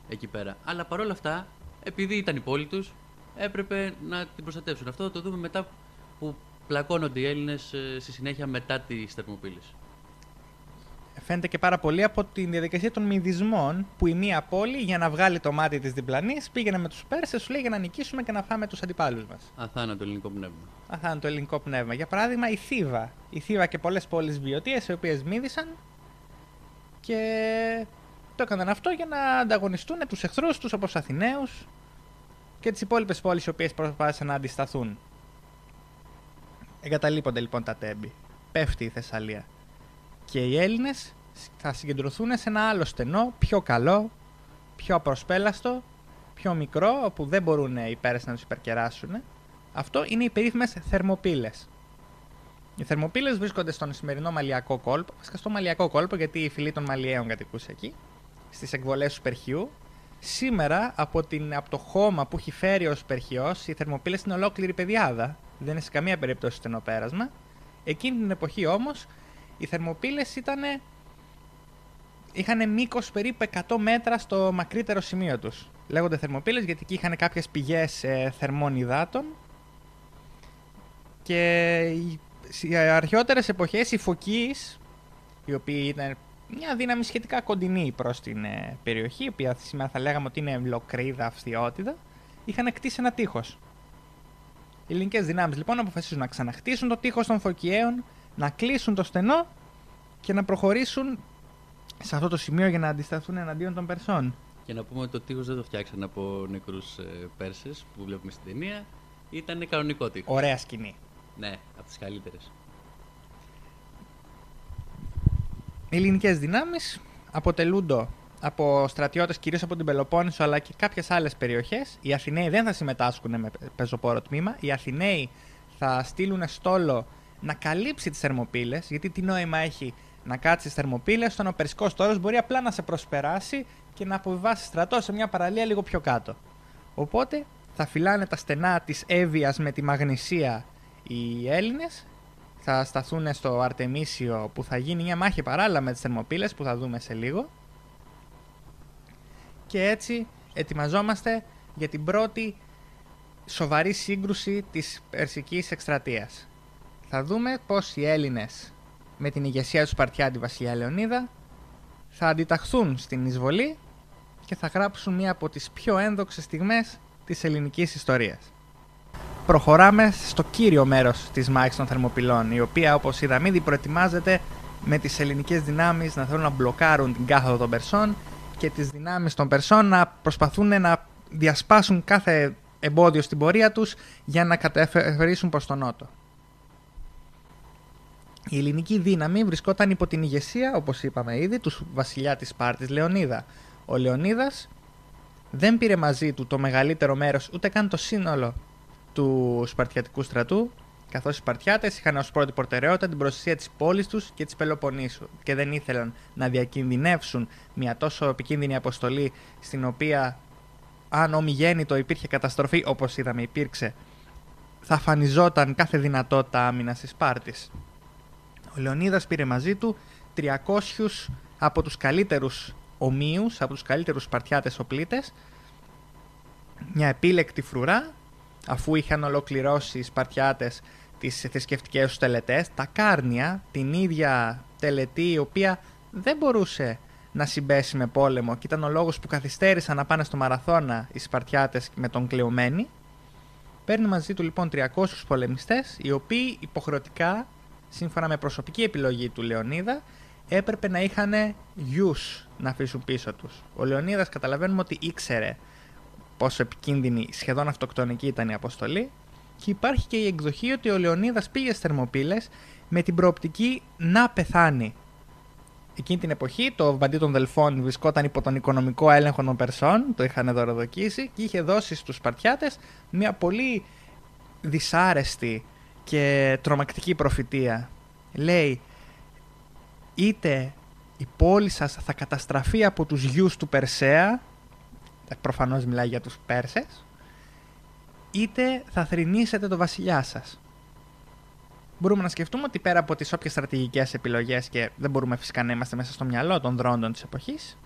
εκεί πέρα. Αλλά παρόλα αυτά, επειδή ήταν η πόλη τους, έπρεπε να την προστατεύσουν. Αυτό θα το δούμε μετά που πλακώνονται οι Έλληνες στη συνέχεια μετά τις Θερμοπύλες. Φαίνεται και πάρα πολύ από τη διαδικασία των μηδισμών που η μία πόλη για να βγάλει το μάτι της διπλανής πήγαινε με τους Πέρσες, σου λέει για να νικήσουμε και να φάμε τους αντιπάλους μας. Αθάνατο ελληνικό πνεύμα. Αθάνατο ελληνικό πνεύμα. Για παράδειγμα η Θήβα. Η Θήβα και πολλές πόλεις βιωτείες οι οποίες μύδισαν και το έκαναν αυτό για να ανταγωνιστούν τους εχθρούς τους όπως Αθηναίους και τις υπόλοιπες πόλεις οι οποίες προσπάθησαν να αντισταθούν. Εγκαταλείπονται λοιπόν τα Τέμπη. Πέφτει η Θεσσαλία. Και οι Έλληνες θα συγκεντρωθούν σε ένα άλλο στενό, πιο καλό, πιο απροσπέλαστο, πιο μικρό, όπου δεν μπορούν οι Πέρσες να τους υπερκεράσουν. Αυτό είναι οι περίφημες Θερμοπύλες. Οι Θερμοπύλες βρίσκονται στον σημερινό Μαλιακό κόλπο, βασικά στο Μαλιακό κόλπο, γιατί η φυλή των Μαλιαίων κατοικούσε εκεί, στις εκβολές του Περχιού. Σήμερα, από το χώμα που έχει φέρει ο Περχιός, οι Θερμοπύλες είναι ολόκληρη πεδιάδα. Δεν είναι σε καμία περίπτωση στενό πέρασμα. Εκείνη την εποχή όμως, οι Θερμοπύλες είχαν μήκος περίπου 100 μέτρα στο μακρύτερο σημείο τους. Λέγονται Θερμοπύλες γιατί εκεί είχαν κάποιες πηγές θερμών υδάτων και οι αρχαιότερες εποχές οι Φωκείς, οι οποίοι ήταν μια δύναμη σχετικά κοντινή προς την περιοχή, η οποία σήμερα θα λέγαμε ότι είναι Λοκρίδα, Αυστιότιδα, είχαν κτίσει ένα τείχος. Οι ελληνικές δυνάμεις λοιπόν αποφασίζουν να ξαναχτίσουν το τείχος των Φωκιαίων, να κλείσουν το στενό και να προχωρήσουν σε αυτό το σημείο για να αντισταθούν εναντίον των Περσών. Και να πούμε ότι το τείχος δεν το φτιάξαν από νεκρούς Πέρσες που βλέπουμε στην ταινία. Ήταν κανονικό τείχος. Ωραία σκηνή. Ναι, από τις καλύτερες. Οι ελληνικές δυνάμεις αποτελούνται από στρατιώτες κυρίως από την Πελοπόννησο αλλά και κάποιες άλλες περιοχές. Οι Αθηναίοι δεν θα συμμετάσχουν με πεζοπόρο τμήμα. Οι Αθηναίοι θα στείλουν στόλο να καλύψει τις θερμοπύλες, γιατί τι νόημα έχει να κάτσει στις θερμοπύλες, όταν ο Περσικός στόλος μπορεί απλά να σε προσπεράσει και να αποβιβάσει στρατό σε μια παραλία λίγο πιο κάτω. Οπότε θα φυλάνε τα στενά της Εύβοιας με τη Μαγνησία οι Έλληνες, θα σταθούν στο Αρτεμίσιο που θα γίνει μια μάχη παράλληλα με τις θερμοπύλες που θα δούμε σε λίγο, και έτσι ετοιμαζόμαστε για την πρώτη σοβαρή σύγκρουση της Περσικής εκστρατείας. Θα δούμε πως οι Έλληνες με την ηγεσία του Σπαρτιάτη βασιλιά Λεωνίδα θα αντιταχθούν στην εισβολή και θα γράψουν μία από τις πιο ένδοξες στιγμές της ελληνικής ιστορίας. Προχωράμε στο κύριο μέρος της μάχης των Θερμοπυλών, η οποία, όπως είδαμε ήδη, προετοιμάζεται με τις ελληνικές δυνάμεις να θέλουν να μπλοκάρουν την κάθοδο των Περσών και τις δυνάμεις των Περσών να προσπαθούν να διασπάσουν κάθε εμπόδιο στην πορεία τους για να καταφερήσουν προς τον νότο. Η ελληνική δύναμη βρισκόταν υπό την ηγεσία, όπως είπαμε ήδη, του βασιλιά της Σπάρτης Λεωνίδα. Ο Λεωνίδας δεν πήρε μαζί του το μεγαλύτερο μέρος, ούτε καν το σύνολο του Σπαρτιατικού στρατού, καθώς οι Σπαρτιάτες είχαν ως πρώτη προτεραιότητα την προστασία της πόλης τους και της Πελοποννήσου και δεν ήθελαν να διακινδυνεύσουν μια τόσο επικίνδυνη αποστολή, στην οποία αν ομιγέννητο υπήρχε καταστροφή, όπως είδαμε υπήρξε, θα αφανιζόταν κάθε δυνατότητα άμυνας της Σπάρτης. Ο Λεωνίδας πήρε μαζί του 300 από τους καλύτερους ομοίους, από τους καλύτερους Σπαρτιάτες οπλίτες, μια επίλεκτη φρουρά, αφού είχαν ολοκληρώσει οι Σπαρτιάτες τις θρησκευτικές τους τελετές, τα Κάρνια, την ίδια τελετή η οποία δεν μπορούσε να συμπέσει με πόλεμο και ήταν ο λόγος που καθυστέρησαν να πάνε στο Μαραθώνα οι Σπαρτιάτες με τον Κλεομένη. Παίρνει μαζί του λοιπόν 300 πολεμιστές, οι οποίοι υποχρεωτικά, σύμφωνα με προσωπική επιλογή του Λεωνίδα, έπρεπε να είχαν γιους να αφήσουν πίσω τους. Ο Λεωνίδας, καταλαβαίνουμε ότι ήξερε πόσο επικίνδυνη, σχεδόν αυτοκτονική ήταν η αποστολή, και υπάρχει και η εκδοχή ότι ο Λεωνίδας πήγε στις Θερμοπύλες με την προοπτική να πεθάνει. Εκείνη την εποχή το Βαντί των Δελφών βρισκόταν υπό τον οικονομικό έλεγχο των Περσών, το είχαν δωροδοκίσει και είχε δώσει στους Σπαρτιάτες μια πολύ δυσάρεστη και τρομακτική προφητεία. Λέει, είτε η πόλη σας θα καταστραφεί από τους γιους του Περσέα, προφανώς μιλάει για τους Πέρσες, είτε θα θρηνήσετε το βασιλιά σας. Μπορούμε να σκεφτούμε ότι πέρα από τις όποιες στρατηγικές επιλογές, και δεν μπορούμε φυσικά να είμαστε μέσα στο μυαλό των δρόντων της εποχής,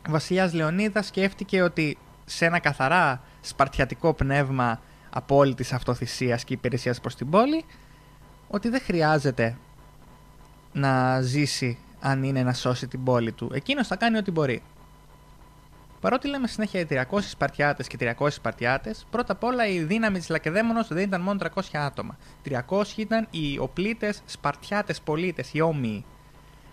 ο βασιλιάς Λεωνίδας σκέφτηκε ότι σε ένα καθαρά σπαρτιατικό πνεύμα απόλυτης αυτοθυσίας και υπηρεσίας προς την πόλη, ότι δεν χρειάζεται να ζήσει αν είναι να σώσει την πόλη του. Εκείνος θα κάνει ό,τι μπορεί. Παρότι λέμε συνέχεια 300 Σπαρτιάτες και 300 Σπαρτιάτες, πρώτα απ' όλα η δύναμη της Λακεδαίμονος δεν ήταν μόνο 300 άτομα. 300 ήταν οι οπλίτες Σπαρτιάτες πολίτες, οι όμοιοι.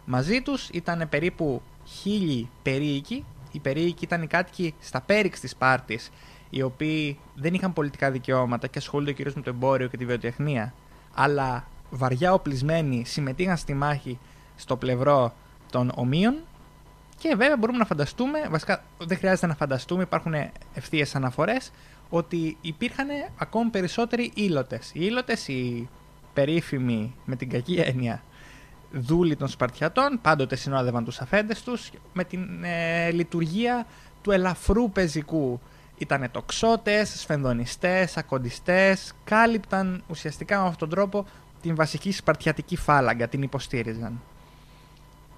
Μαζί τους ήταν περίπου 1000 περίοικοι. Οι περίοικοι ήταν οι κάτοικοι στα πέριξ της Σπάρτης, οι οποίοι δεν είχαν πολιτικά δικαιώματα και ασχολούνται κυρίως με το εμπόριο και τη βιοτεχνία, αλλά βαριά οπλισμένοι συμμετείχαν στη μάχη στο πλευρό των ομοίων. Και βέβαια μπορούμε να φανταστούμε, βασικά δεν χρειάζεται να φανταστούμε, υπάρχουν ευθείες αναφορές, ότι υπήρχαν ακόμη περισσότεροι ήλωτες. Οι ήλωτες, οι περίφημοι με την κακή έννοια δούλοι των Σπαρτιατών, πάντοτε συνόδευαν τους αφέντες τους με την λειτουργία του ελαφρού πεζικού. Ήτανε τοξότες, σφενδονιστές, ακοντιστές, κάλυπταν ουσιαστικά με αυτόν τον τρόπο την βασική σπαρτιατική φάλαγγα, την υποστήριζαν.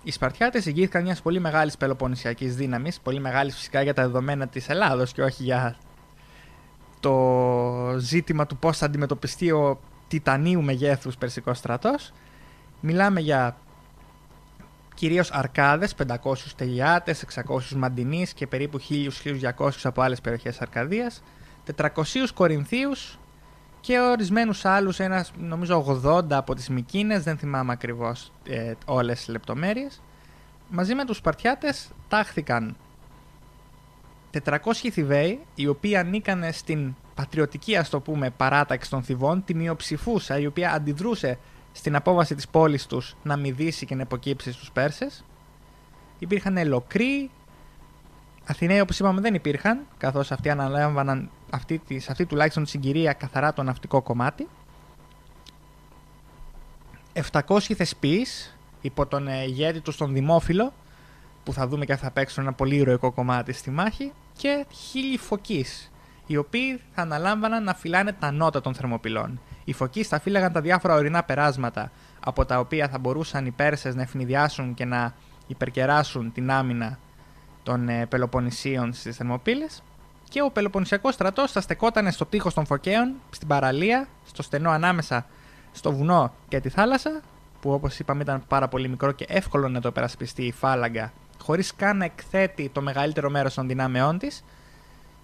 Οι Σπαρτιάτες ηγήθηκαν μιας πολύ μεγάλης πελοποννησιακής δύναμης, πολύ μεγάλης φυσικά για τα δεδομένα της Ελλάδος και όχι για το ζήτημα του πώς θα αντιμετωπιστεί ο τιτανίου μεγέθους Περσικός στρατός. Μιλάμε για κυρίως Αρκάδες, 500 Τελιάτες, 600 Μαντινείς και περίπου 1000-1200 από άλλες περιοχές Αρκαδίας, 400 Κορινθίους και ορισμένους άλλους, νομίζω 80 από τις Μικίνες, δεν θυμάμαι ακριβώς όλες τις λεπτομέρειες. Μαζί με τους Σπαρτιάτες τάχθηκαν 400 Θηβαίοι, οι οποίοι ανήκαν στην πατριωτική, ας το πούμε, παράταξη των Θηβών, τη μειοψηφούσα, η οποία αντιδρούσε στην απόβαση της πόλης τους να μηδήσει και να υποκύψει στους Πέρσες. Υπήρχαν Λοκροί, Αθηναίοι όπως είπαμε δεν υπήρχαν, καθώς αυτοί αναλάμβαναν σε αυτή τουλάχιστον τη συγκυρία καθαρά το ναυτικό κομμάτι. 700 θεσποιείς υπό τον ηγέτη του στον Δημόφιλο, που θα δούμε και θα παίξουν ένα πολύ ηρωικό κομμάτι στη μάχη, και 1000 φωκείς, οι οποίοι θα αναλάμβαναν να φυλάνε τα νότα των Θερμοπυλών. Οι φωκείς θα φύλαγαν τα διάφορα ορεινά περάσματα, από τα οποία θα μπορούσαν οι Πέρσες να ευνηδιάσουν και να υπερκεράσουν την άμυνα των Πελοποννησίων στις Θερμοπύλες, και ο Πελοποννησιακός στρατός θα στεκόταν στο τείχος των Φωκαίων, στην παραλία, στο στενό ανάμεσα στο βουνό και τη θάλασσα, που όπως είπαμε ήταν πάρα πολύ μικρό και εύκολο να το περασπιστεί η φάλαγγα, χωρίς καν να εκθέτει το μεγαλύτερο μέρος των δυνάμεών της,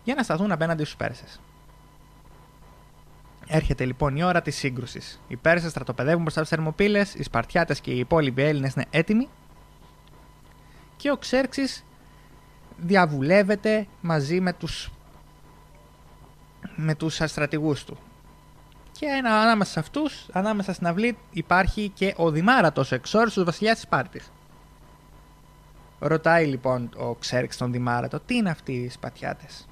για να σταθούν απέναντι στους Πέρσες. Έρχεται λοιπόν η ώρα της σύγκρουσης. Οι Πέρσες στρατοπεδεύουν μπροστά στις Θερμοπύλες, οι Σπαρτιάτες και οι υπόλοιποι Έλληνες είναι έτοιμοι, και ο Ξέρξης διαβουλεύεται μαζί με τους στρατηγούς του. Και ανάμεσα σε αυτούς, ανάμεσα στην αυλή, υπάρχει και ο Δημάρατος, ο εξόριστος βασιλιάς της Σπάρτης. Ρωτάει λοιπόν ο Ξέρξης τον Δημάρατο, τι είναι αυτοί οι Σπαρτιάτες?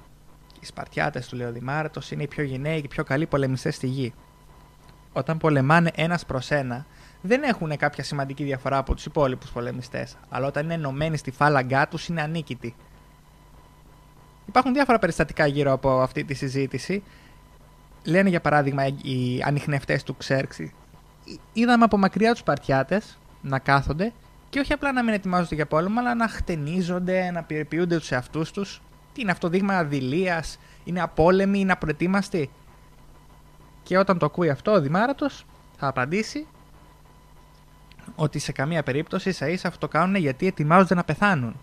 Οι Σπαρτιάτες, του λέει ο Δημάρατος, είναι οι πιο γενναίοι και οι πιο καλοί πολεμιστές στη γη. Όταν πολεμάνε ένας προς ένα, δεν έχουν κάποια σημαντική διαφορά από τους υπόλοιπους πολεμιστές, αλλά όταν είναι ενωμένοι στη φάλαγγά τους είναι ανίκητοι. Υπάρχουν διάφορα περιστατικά γύρω από αυτή τη συζήτηση. Λένε για παράδειγμα οι ανιχνευτές του Ξέρξη. Είδαμε από μακριά τους Σπαρτιάτες να κάθονται και όχι απλά να μην ετοιμάζονται για πόλεμο, αλλά να χτενίζονται, να περιποιούνται τους εαυτούς τους. Τι είναι αυτό, δείγμα αδειλίας? Είναι απόλεμοι, είναι απροετοίμαστοι? Και όταν το ακούει αυτό ο Δημάρατος θα απαντήσει ότι σε καμία περίπτωση ίσα ίσα αυτό το κάνουν γιατί ετοιμάζονται να πεθάνουν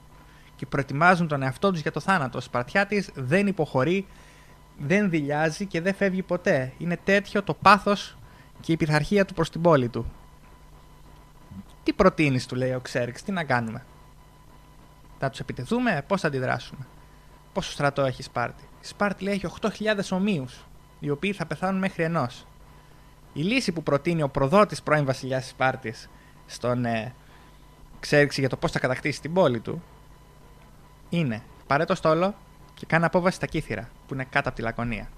και προετοιμάζουν τον εαυτό τους για το θάνατο. Ο Σπαρτιάτης δεν υποχωρεί, δεν δειλιάζει και δεν φεύγει ποτέ. Είναι τέτοιο το πάθος και η πειθαρχία του προς την πόλη του. Τι προτείνεις, του λέει ο Ξέρξ, τι να κάνουμε? Θα τους επιτεθούμε, πώς θα αντιδράσουμε? Πόσο στρατό έχει η Σπάρτη? Η Σπάρτη, λέει, έχει 8.000 ομοίους, οι οποίοι θα πεθάνουν μέχρι ενός. Η λύση που προτείνει ο προδότης πρώην βασιλιάς της Σπάρτης στον Ξέρξη για το πώς θα κατακτήσει την πόλη του είναι: πάρε το στόλο και κάνε απόβαση στα Κύθυρα, που είναι κάτω από τη Λακωνία.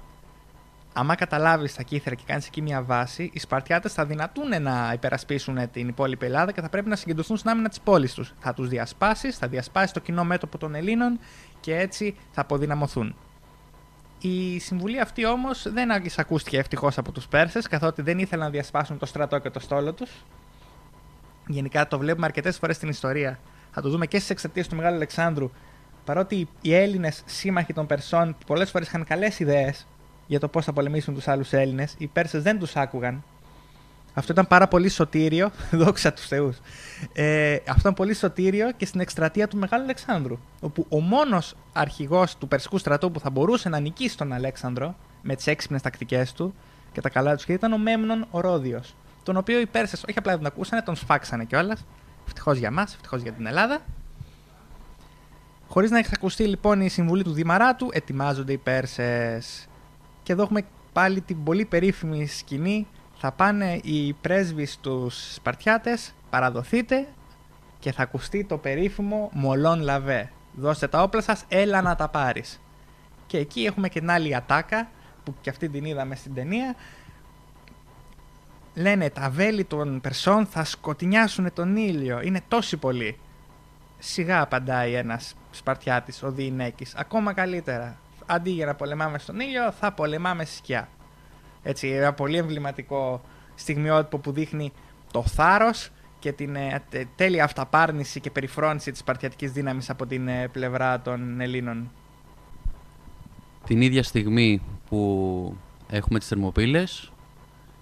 Άμα καταλάβεις τα Κύθυρα και κάνεις εκεί μια βάση, οι Σπαρτιάτες θα δυνατούν να υπερασπίσουν την υπόλοιπη Ελλάδα και θα πρέπει να συγκεντρωθούν στην άμυνα της πόλης τους. Θα τους διασπάσεις, θα διασπάσεις το κοινό μέτωπο των Ελλήνων και έτσι θα αποδυναμωθούν. Η συμβουλή αυτή όμως δεν ακούστηκε ευτυχώς από τους Πέρσες, καθότι δεν ήθελαν να διασπάσουν το στρατό και το στόλο τους. Γενικά το βλέπουμε αρκετές φορές στην ιστορία. Θα το δούμε και στις εξαιτίες του Μεγάλου Αλεξάνδρου. Παρότι οι Έλληνες σύμμαχοι των Περσών πολλές φορές είχαν καλές ιδέες για το πώς θα πολεμήσουν τους άλλους Έλληνες, οι Πέρσες δεν τους άκουγαν. Αυτό ήταν πάρα πολύ σωτήριο, δόξα τους θεούς. Αυτό ήταν πολύ σωτήριο και στην εκστρατεία του Μεγάλου Αλεξάνδρου, όπου ο μόνος αρχηγός του Περσικού στρατού που θα μπορούσε να νικήσει τον Αλέξανδρο με τις έξυπνες τακτικές του και τα καλά του σχέδια ήταν ο Μέμνον ο Ρόδιος, τον οποίο οι Πέρσες όχι απλά δεν ακούσανε, τον σφάξανε κιόλας. Ευτυχώς για μας, ευτυχώς για την Ελλάδα. Χωρίς να έχει ακουστεί λοιπόν η συμβουλή του Δημαράτου, ετοιμάζονται οι Πέρσες. Και εδώ έχουμε πάλι την πολύ περίφημη σκηνή. Θα πάνε οι πρέσβεις στους Σπαρτιάτες, παραδοθείτε, και θα ακουστεί το περίφημο «Μολόν λαβέ». Δώστε τα όπλα σας, έλα να τα πάρεις. Και εκεί έχουμε και την άλλη ατάκα, που και αυτή την είδαμε στην ταινία. Λένε τα βέλη των Περσών θα σκοτεινιάσουν τον ήλιο, είναι τόσοι πολλοί. Σιγά, απαντάει ένας Σπαρτιάτης, ο Διηνέκης, ακόμα καλύτερα. Αντί για να πολεμάμε στον ήλιο, θα πολεμάμε στη σκιά. Έτσι, ένα πολύ εμβληματικό στιγμιότυπο που δείχνει το θάρρος και την τέλεια αυταπάρνηση και περιφρόνηση της Σπαρτιατικής δύναμης από την πλευρά των Ελλήνων. Την ίδια στιγμή που έχουμε τις Θερμοπύλες,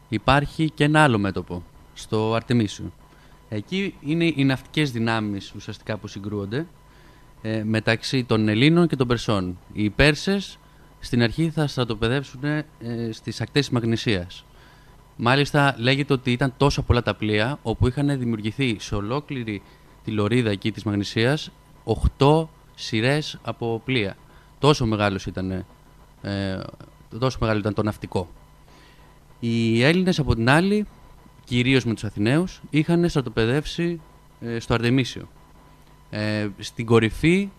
υπάρχει και ένα άλλο μέτωπο, στο Αρτεμίσιο. Εκεί είναι οι ναυτικές δυνάμεις ουσιαστικά που συγκρούονται μεταξύ των Ελλήνων και των Περσών. Οι Πέρσες στην αρχή θα στρατοπεδεύσουν στις ακτές της Μαγνησίας. Μάλιστα λέγεται ότι ήταν τόσο πολλά τα πλοία, όπου είχαν δημιουργηθεί σε ολόκληρη τη λωρίδα εκεί της Μαγνησίας 8 σειρές από πλοία. Τόσο μεγάλο ήταν το ναυτικό. Οι Έλληνες από την άλλη, κυρίως με τους Αθηναίους, είχαν στρατοπεδεύσει στο Αρτεμίσιο, στην κορυφή,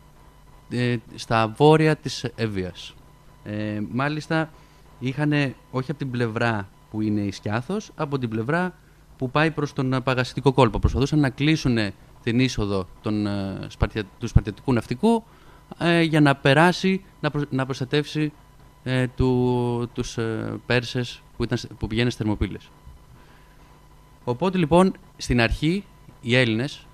στα βόρεια της Εύβοιας. Μάλιστα είχαν όχι από την πλευρά που είναι η Σκιάθος, από την πλευρά που πάει προς τον παγασιτικό κόλπο. Προσπαθούσαν να κλείσουν την είσοδο του Σπαρτιατικού ναυτικού για να περάσει, να προστατεύσει τους Πέρσες που πηγαίνουν στις Θερμοπύλες. Οπότε λοιπόν στην αρχή οι Έλληνες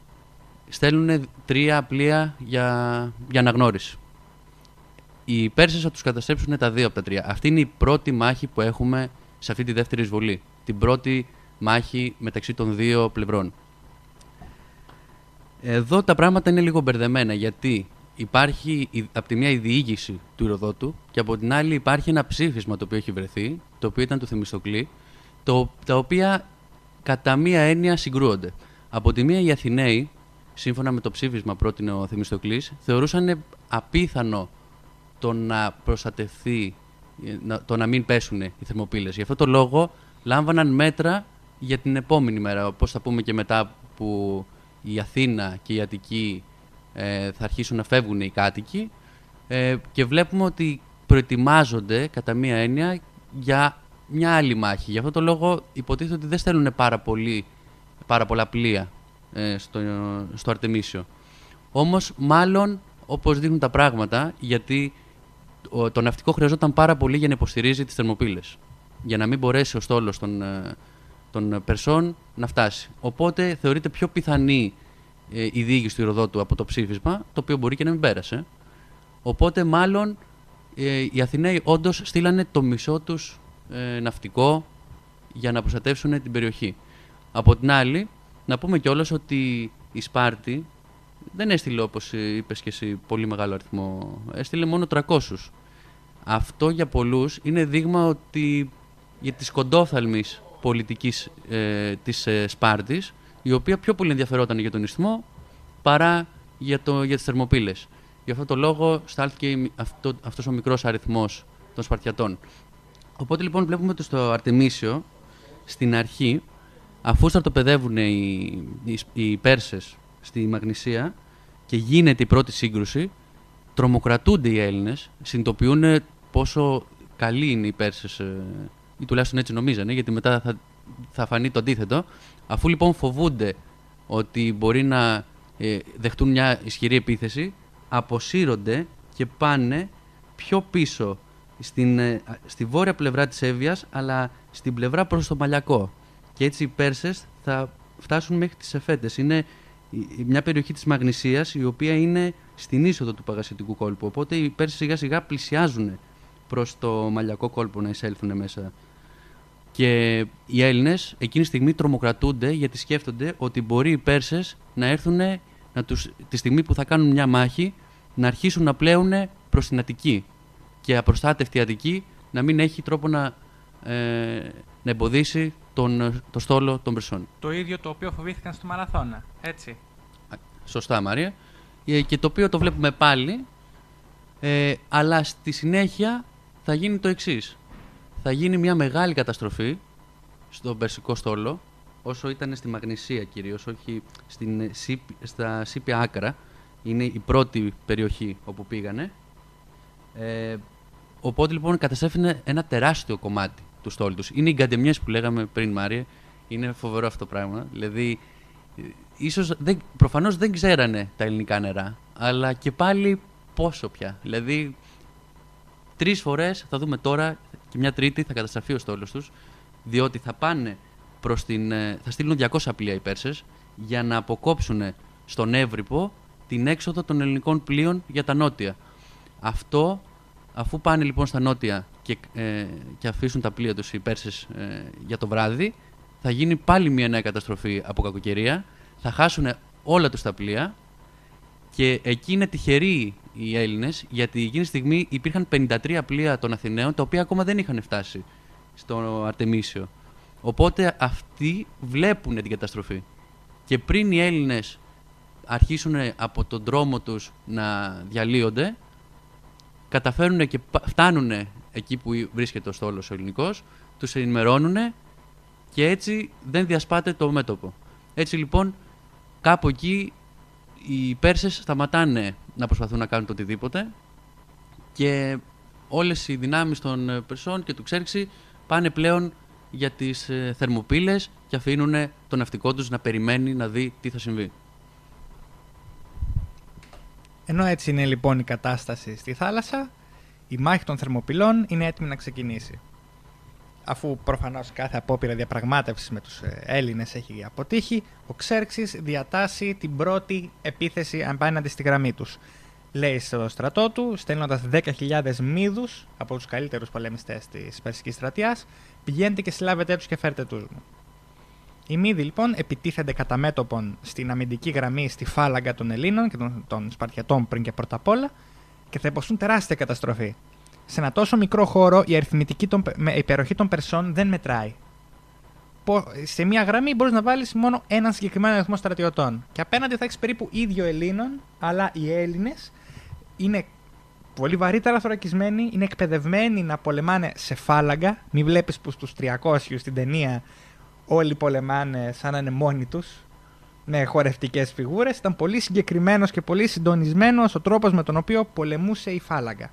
στέλνουν 3 πλοία για αναγνώριση. Οι Πέρσες θα τους καταστρέψουν τα 2 από τα 3. Αυτή είναι η πρώτη μάχη που έχουμε σε αυτή τη δεύτερη εισβολή. Την πρώτη μάχη μεταξύ των 2 πλευρών. Εδώ τα πράγματα είναι λίγο μπερδεμένα, γιατί υπάρχει από τη μία η διήγηση του Ηροδότου και από την άλλη υπάρχει ένα ψήφισμα το οποίο έχει βρεθεί, το οποίο ήταν του Θεμιστοκλή, τα οποία κατά μία έννοια συγκρούονται. Από τη μία οι Αθηναίοι, σύμφωνα με το ψήφισμα πρότεινε ο Θεμιστοκλής, θεωρούσαν απίθανο το να προστατευθεί, το να μην πέσουν οι Θερμοπύλες. Γι' αυτό το λόγο λάμβαναν μέτρα για την επόμενη μέρα, όπως θα πούμε και μετά που η Αθήνα και η Αττική θα αρχίσουν να φεύγουν οι κάτοικοι, και βλέπουμε ότι προετοιμάζονται κατά μία έννοια για μια άλλη μάχη. Γι' αυτό το λόγο υποτίθεται ότι δεν στέλνουν πάρα πολλά πλοία στο Αρτεμίσιο. Όμως μάλλον όπως δείχνουν τα πράγματα, γιατί το ναυτικό χρειαζόταν πάρα πολύ για να υποστηρίζει τις Θερμοπύλες, για να μην μπορέσει ο στόλος των Περσών να φτάσει. Οπότε θεωρείται πιο πιθανή η διήγηση του Ηροδότου από το ψήφισμα, το οποίο μπορεί και να μην πέρασε. Οπότε μάλλον οι Αθηναίοι όντως στείλανε το μισό τους ναυτικό για να προστατεύσουν την περιοχή. Από την άλλη, να πούμε κιόλας ότι η Σπάρτη δεν έστειλε, όπως είπες και εσύ, πολύ μεγάλο αριθμό. Έστειλε μόνο 300. Αυτό για πολλούς είναι δείγμα ότι για τη κοντόφθαλμης πολιτικής της Σπάρτης, η οποία πιο πολύ ενδιαφερόταν για τον Ισθμό παρά για τις Θερμοπύλες. Γι' αυτό το λόγο στάλθηκε αυτός ο μικρός αριθμός των Σπαρτιατών. Οπότε λοιπόν βλέπουμε ότι στο Αρτεμίσιο, στην αρχή, αφού στρατοπεδεύουν οι Πέρσες στη Μαγνησία και γίνεται η πρώτη σύγκρουση, τρομοκρατούνται οι Έλληνες, συνειδητοποιούν πόσο καλοί είναι οι Πέρσες, ή τουλάχιστον έτσι νομίζανε, γιατί μετά θα φανεί το αντίθετο. Αφού λοιπόν φοβούνται ότι μπορεί να δεχτούν μια ισχυρή επίθεση, αποσύρονται και πάνε πιο πίσω στη βόρεια πλευρά της Εύβοιας, αλλά στην πλευρά προς το Μαλιακό. Και έτσι οι Πέρσες θα φτάσουν μέχρι τις Εφέτες. Είναι μια περιοχή της Μαγνησίας, η οποία είναι στην είσοδο του Παγασιτικού κόλπου. Οπότε οι Πέρσες σιγά σιγά πλησιάζουν προς το Μαλιακό κόλπο να εισέλθουν μέσα. Και οι Έλληνες εκείνη τη στιγμή τρομοκρατούνται, γιατί σκέφτονται ότι μπορεί οι Πέρσες να έρθουν τη στιγμή που θα κάνουν μια μάχη να αρχίσουν να πλέουν προς την Αττική. Και απροστάτευτη Αττική να μην έχει τρόπο να εμποδίσει το στόλο των Περσών. Το ίδιο το οποίο φοβήθηκαν στο Μαραθώνα, έτσι. Σωστά, Μαρία. Και το οποίο το βλέπουμε πάλι, αλλά στη συνέχεια θα γίνει το εξής. Θα γίνει μια μεγάλη καταστροφή στον Περσικό στόλο, όσο ήταν στη Μαγνησία κυρίως, όχι στα Σήπια άκρα. Είναι η πρώτη περιοχή όπου πήγανε. Οπότε λοιπόν καταστρέφουν ένα τεράστιο κομμάτι του στόλου τους. Είναι οι γκαντεμιές που λέγαμε πριν, Μάρια. Είναι φοβερό αυτό το πράγμα. Δηλαδή, προφανώς δεν ξέρανε τα ελληνικά νερά, αλλά και πάλι πόσο πια. Δηλαδή, 3 φορές θα δούμε τώρα και μια τρίτη θα καταστραφεί ο στόλος τους, διότι θα πάνε θα στείλουν 200 πλοία οι Πέρσες για να αποκόψουν στον Εύρυπο την έξοδο των ελληνικών πλοίων για τα νότια. Αυτό, αφού πάνε λοιπόν στα νότια και αφήσουν τα πλοία τους οι Πέρσες για το βράδυ, θα γίνει πάλι μια νέα καταστροφή από κακοκαιρία, θα χάσουν όλα τους τα πλοία και εκεί είναι τυχεροί οι Έλληνες, γιατί εκείνη τη στιγμή υπήρχαν 53 πλοία των Αθηναίων τα οποία ακόμα δεν είχαν φτάσει στο Αρτεμίσιο. Οπότε αυτοί βλέπουν την καταστροφή. Και πριν οι Έλληνες αρχίσουν από τον δρόμο τους να διαλύονται, καταφέρουν και φτάνουν εκεί που βρίσκεται ο στόλος ο ελληνικός, τους ενημερώνουν και έτσι δεν διασπάται το μέτωπο. Έτσι λοιπόν κάπου εκεί οι Πέρσες σταματάνε να προσπαθούν να κάνουν το οτιδήποτε και όλες οι δυνάμεις των Περσών και του Ξέρξη πάνε πλέον για τις Θερμοπύλες και αφήνουν το ναυτικό τους να περιμένει να δει τι θα συμβεί. Ενώ έτσι είναι λοιπόν η κατάσταση στη θάλασσα, η μάχη των Θερμοπυλών είναι έτοιμη να ξεκινήσει. Αφού προφανώς κάθε απόπειρα διαπραγμάτευσης με τους Έλληνες έχει αποτύχει, ο Ξέρξης διατάσσει την πρώτη επίθεση απέναντι στη γραμμή τους. Λέει στο στρατό του, στέλνοντας 10.000 μύδους από τους καλύτερους πολεμιστές της Περσικής στρατιάς, πηγαίνετε και συλλάβετε τους και φέρτε τους μου. Οι Μύδοι λοιπόν επιτίθενται κατά μέτωπον στην αμυντική γραμμή στη φάλαγγα των Ελλήνων και των Σπαρτιατών πριν και πρώτα απ' όλα και θα υποστούν τεράστια καταστροφή. Σε ένα τόσο μικρό χώρο η αριθμητική υπεροχή των Περσών δεν μετράει. Σε μια γραμμή μπορείς να βάλεις μόνο έναν συγκεκριμένο αριθμό στρατιωτών και απέναντι θα έχεις περίπου ίδιο Ελλήνων, αλλά οι Έλληνες είναι πολύ βαρύτερα θωρακισμένοι, είναι εκπαιδευμένοι να πολεμάνε σε φάλαγγα. Μην βλέπεις που στους 300 στην ταινία όλοι πολεμάνε σαν να είναι μόνοι τους, με χορευτικές φιγούρες. Ήταν πολύ συγκεκριμένος και πολύ συντονισμένος ο τρόπος με τον οποίο πολεμούσε η φάλαγγα.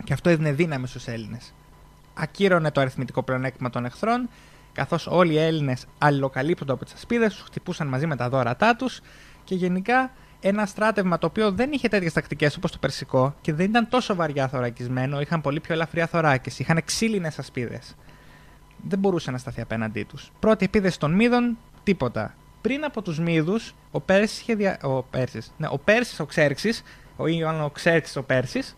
Και αυτό έδινε δύναμη στους Έλληνες. Ακύρωνε το αριθμητικό πλεονέκτημα των εχθρών, καθώς όλοι οι Έλληνες αλληλοκαλύπτονται από τις ασπίδες τους, χτυπούσαν μαζί με τα δώρατά τους και γενικά ένα στράτευμα το οποίο δεν είχε τέτοιες τακτικές όπως το Περσικό και δεν ήταν τόσο βαριά θωρακισμένο, είχαν πολύ πιο ελαφριά θωράκες, είχαν ξύλινες ασπίδες. Δεν μπορούσε να σταθεί απέναντί τους. Πρώτη επίθεση των Μύδων, τίποτα. Πριν από τους Μύδους, ο Ξέρξης, ο Πέρσης,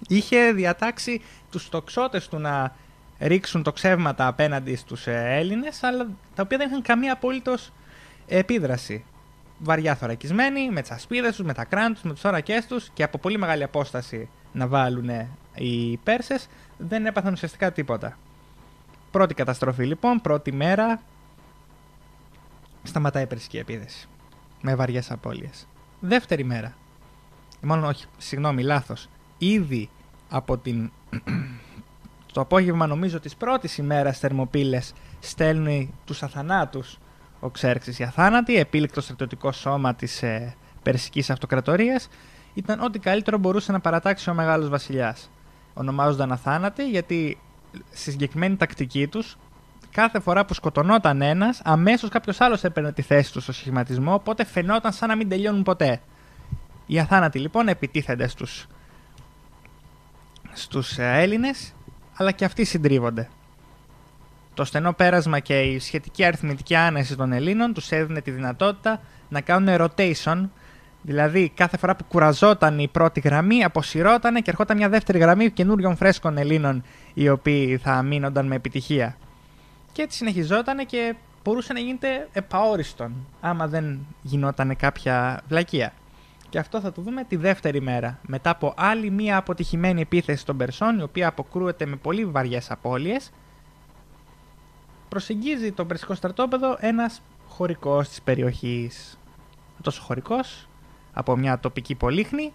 είχε διατάξει τους τοξότες του να ρίξουν τοξεύματα απέναντι στους Έλληνες, αλλά τα οποία δεν είχαν καμία απολύτως επίδραση. Βαριά θωρακισμένοι, με τις ασπίδες τους, με τα κράνη τους, με τους θώρακές τους και από πολύ μεγάλη απόσταση να βάλουν οι Πέρσες, δεν έπαθαν ουσιαστικά τίποτα. Πρώτη καταστροφή λοιπόν, πρώτη μέρα, σταματάει η περσική επίθεση. Με βαριές απώλειες. Δεύτερη μέρα. Ήδη από το απόγευμα νομίζω της πρώτης ημέρας Θερμοπύλες στέλνει τους αθανάτους ο Ξέρξης. Οι αθάνατοι, επίλεκτο στρατιωτικό σώμα της Περσικής Αυτοκρατορίας, ήταν ό,τι καλύτερο μπορούσε να παρατάξει ο Μεγάλος Βασιλιάς. Ονομάζονταν αθάνατοι γιατί στη συγκεκριμένη τακτική τους, κάθε φορά που σκοτωνόταν ένας, αμέσως κάποιος άλλος έπαιρνε τη θέση του στο σχηματισμό, οπότε φαινόταν σαν να μην τελειώνουν ποτέ. Οι αθάνατοι λοιπόν επιτίθενται στους Έλληνες, αλλά και αυτοί συντρίβονται. Το στενό πέρασμα και η σχετική αριθμητική άνεση των Ελλήνων τους έδινε τη δυνατότητα να κάνουν rotation, δηλαδή κάθε φορά που κουραζόταν η πρώτη γραμμή αποσυρώταν και ερχόταν μια δεύτερη γραμμή καινούριων φρέσκων Ελλήνων οι οποίοι θα αμήνονταν με επιτυχία. Και έτσι συνεχιζόταν και μπορούσε να γίνεται επαόριστον άμα δεν γινόταν κάποια βλακεία. Και αυτό θα το δούμε τη δεύτερη μέρα, μετά από άλλη μία αποτυχημένη επίθεση των Περσών, η οποία αποκρούεται με πολύ βαριές απώλειες. Προσεγγίζει το περσικό στρατόπεδο ένας χωρικός της περιοχής. Αυτός ο χωρικός, από μια τοπική πολύχνη,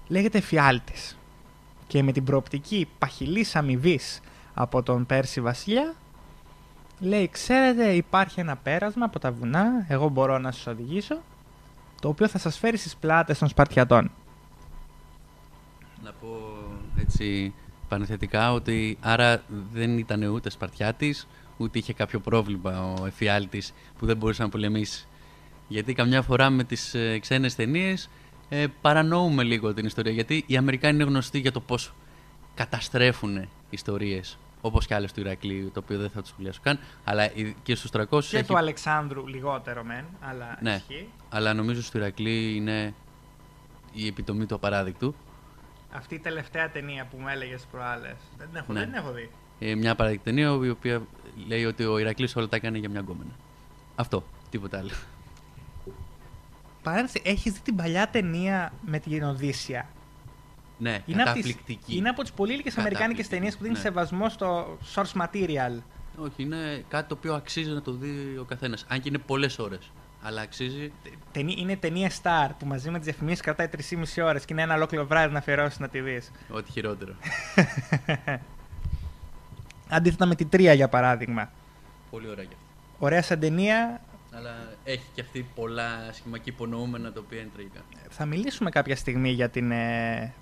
λέγεται Φιάλτης. Και με την προοπτική παχυλής αμοιβής από τον Πέρση βασιλιά, λέει: ξέρετε, υπάρχει ένα πέρασμα από τα βουνά, εγώ μπορώ να σας οδηγήσω, το οποίο θα σας φέρει στις πλάτες των Σπαρτιατών. Να πω έτσι πανεθετικά ότι άρα δεν ήταν ούτε Σπαρτιάτης, ούτε είχε κάποιο πρόβλημα ο Εφιάλτης που δεν μπορούσε να πολεμήσει. Γιατί καμιά φορά με τις ξένες ταινίες παρανοούμε λίγο την ιστορία. Γιατί οι Αμερικάνοι είναι γνωστοί για το πώς καταστρέφουν ιστορίες. Όπως και άλλες του Ηρακλείου, το οποίο δεν θα το σχολιάσω καν. Αλλά και στους 300. Και του Αλεξάνδρου λιγότερο μεν, αλλά ναι, ισχύει. Αλλά νομίζω στο Ηρακλή είναι η επιτομή του απαράδεικτου. Αυτή η τελευταία ταινία που μου έλεγες προάλλες. Δεν την έχω δει. Μια παράδειγμα ταινία η οποία λέει ότι ο Ηρακλής όλα τα έκανε για μια γκόμενα. Αυτό, τίποτα άλλο. Παρένθεση, έχεις δει την παλιά ταινία με την Οδύσσια? Ναι, καταπληκτική. Είναι από τις πολύ λίγες αμερικάνικες ταινίες που δίνει σεβασμό στο source material. Όχι, είναι κάτι το οποίο αξίζει να το δει ο καθένας. Αν και είναι πολλές ώρες. Αλλά αξίζει. Είναι ταινία Star που μαζί με τις διαφημίσεις κρατάει 3,5 ώρες και είναι ένα ολόκληρο βράδυ να αφιερώσεις να τη δεις. Ό,τι χειρότερο. Αντίθετα με την 3 για παράδειγμα. Πολύ ωραία κι αυτή. Ωραία σαν ταινία, Αλλά έχει και αυτή πολλά σχημακή υπονοούμενα τα οποία είναι τραγικά. Θα μιλήσουμε κάποια στιγμή για την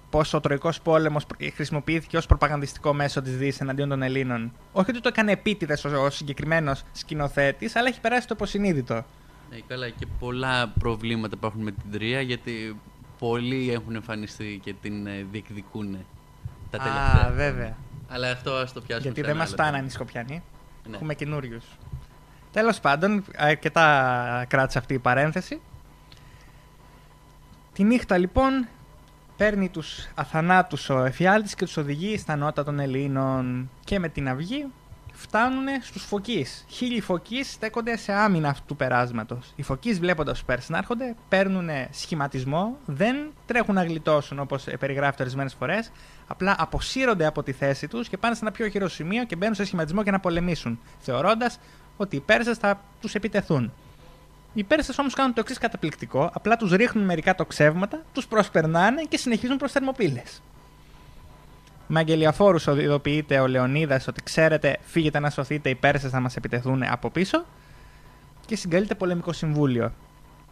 πώς ο Τροικός Πόλεμος χρησιμοποιήθηκε ως προπαγανδιστικό μέσο της Δύσης εναντίον των Ελλήνων. Όχι ότι το έκανε επίτηδες ο συγκεκριμένος σκηνοθέτης, αλλά έχει περάσει το υποσυνείδητο. Καλά, και πολλά προβλήματα υπάρχουν με την Τρία, γιατί πολλοί έχουν εμφανιστεί και την διεκδικούν τα τελευταία. Βέβαια. Αλλά αυτό ας το πιάσουμε. Γιατί δεν μας φτάνανε οι Σκοπιανοί. Ναι. Έχουμε καινούριους. Τέλος πάντων, αρκετά κράτησε αυτή η παρένθεση. Τη νύχτα λοιπόν παίρνει τους αθανάτους ο εφιάλτης και τους οδηγεί στα νότα των Ελλήνων. Και με την αυγή φτάνουν στους Φωκείς. 1000 Φωκείς στέκονται σε άμυνα αυτού του περάσματος. Οι Φωκείς, βλέποντας τους Πέρσες να έρχονται, παίρνουν σχηματισμό, δεν τρέχουν να γλιτώσουν όπως περιγράφεται ορισμένες φορές, απλά αποσύρονται από τη θέση τους και πάνε σε ένα πιο οχυρό σημείο και μπαίνουν σε σχηματισμό για να πολεμήσουν, θεωρώντας ότι οι Πέρσες θα τους επιτεθούν. Οι Πέρσες όμως κάνουν το εξής καταπληκτικό, απλά τους ρίχνουν μερικά τοξεύματα, τους προσπερνάνε και συνεχίζουν προς Θερμοπύλες. Με αγγελιαφόρους ειδοποιείται ο Λεωνίδας ότι ξέρετε, φύγετε να σωθείτε, οι Πέρσες θα μας επιτεθούν από πίσω και συγκαλείται πολεμικό συμβούλιο.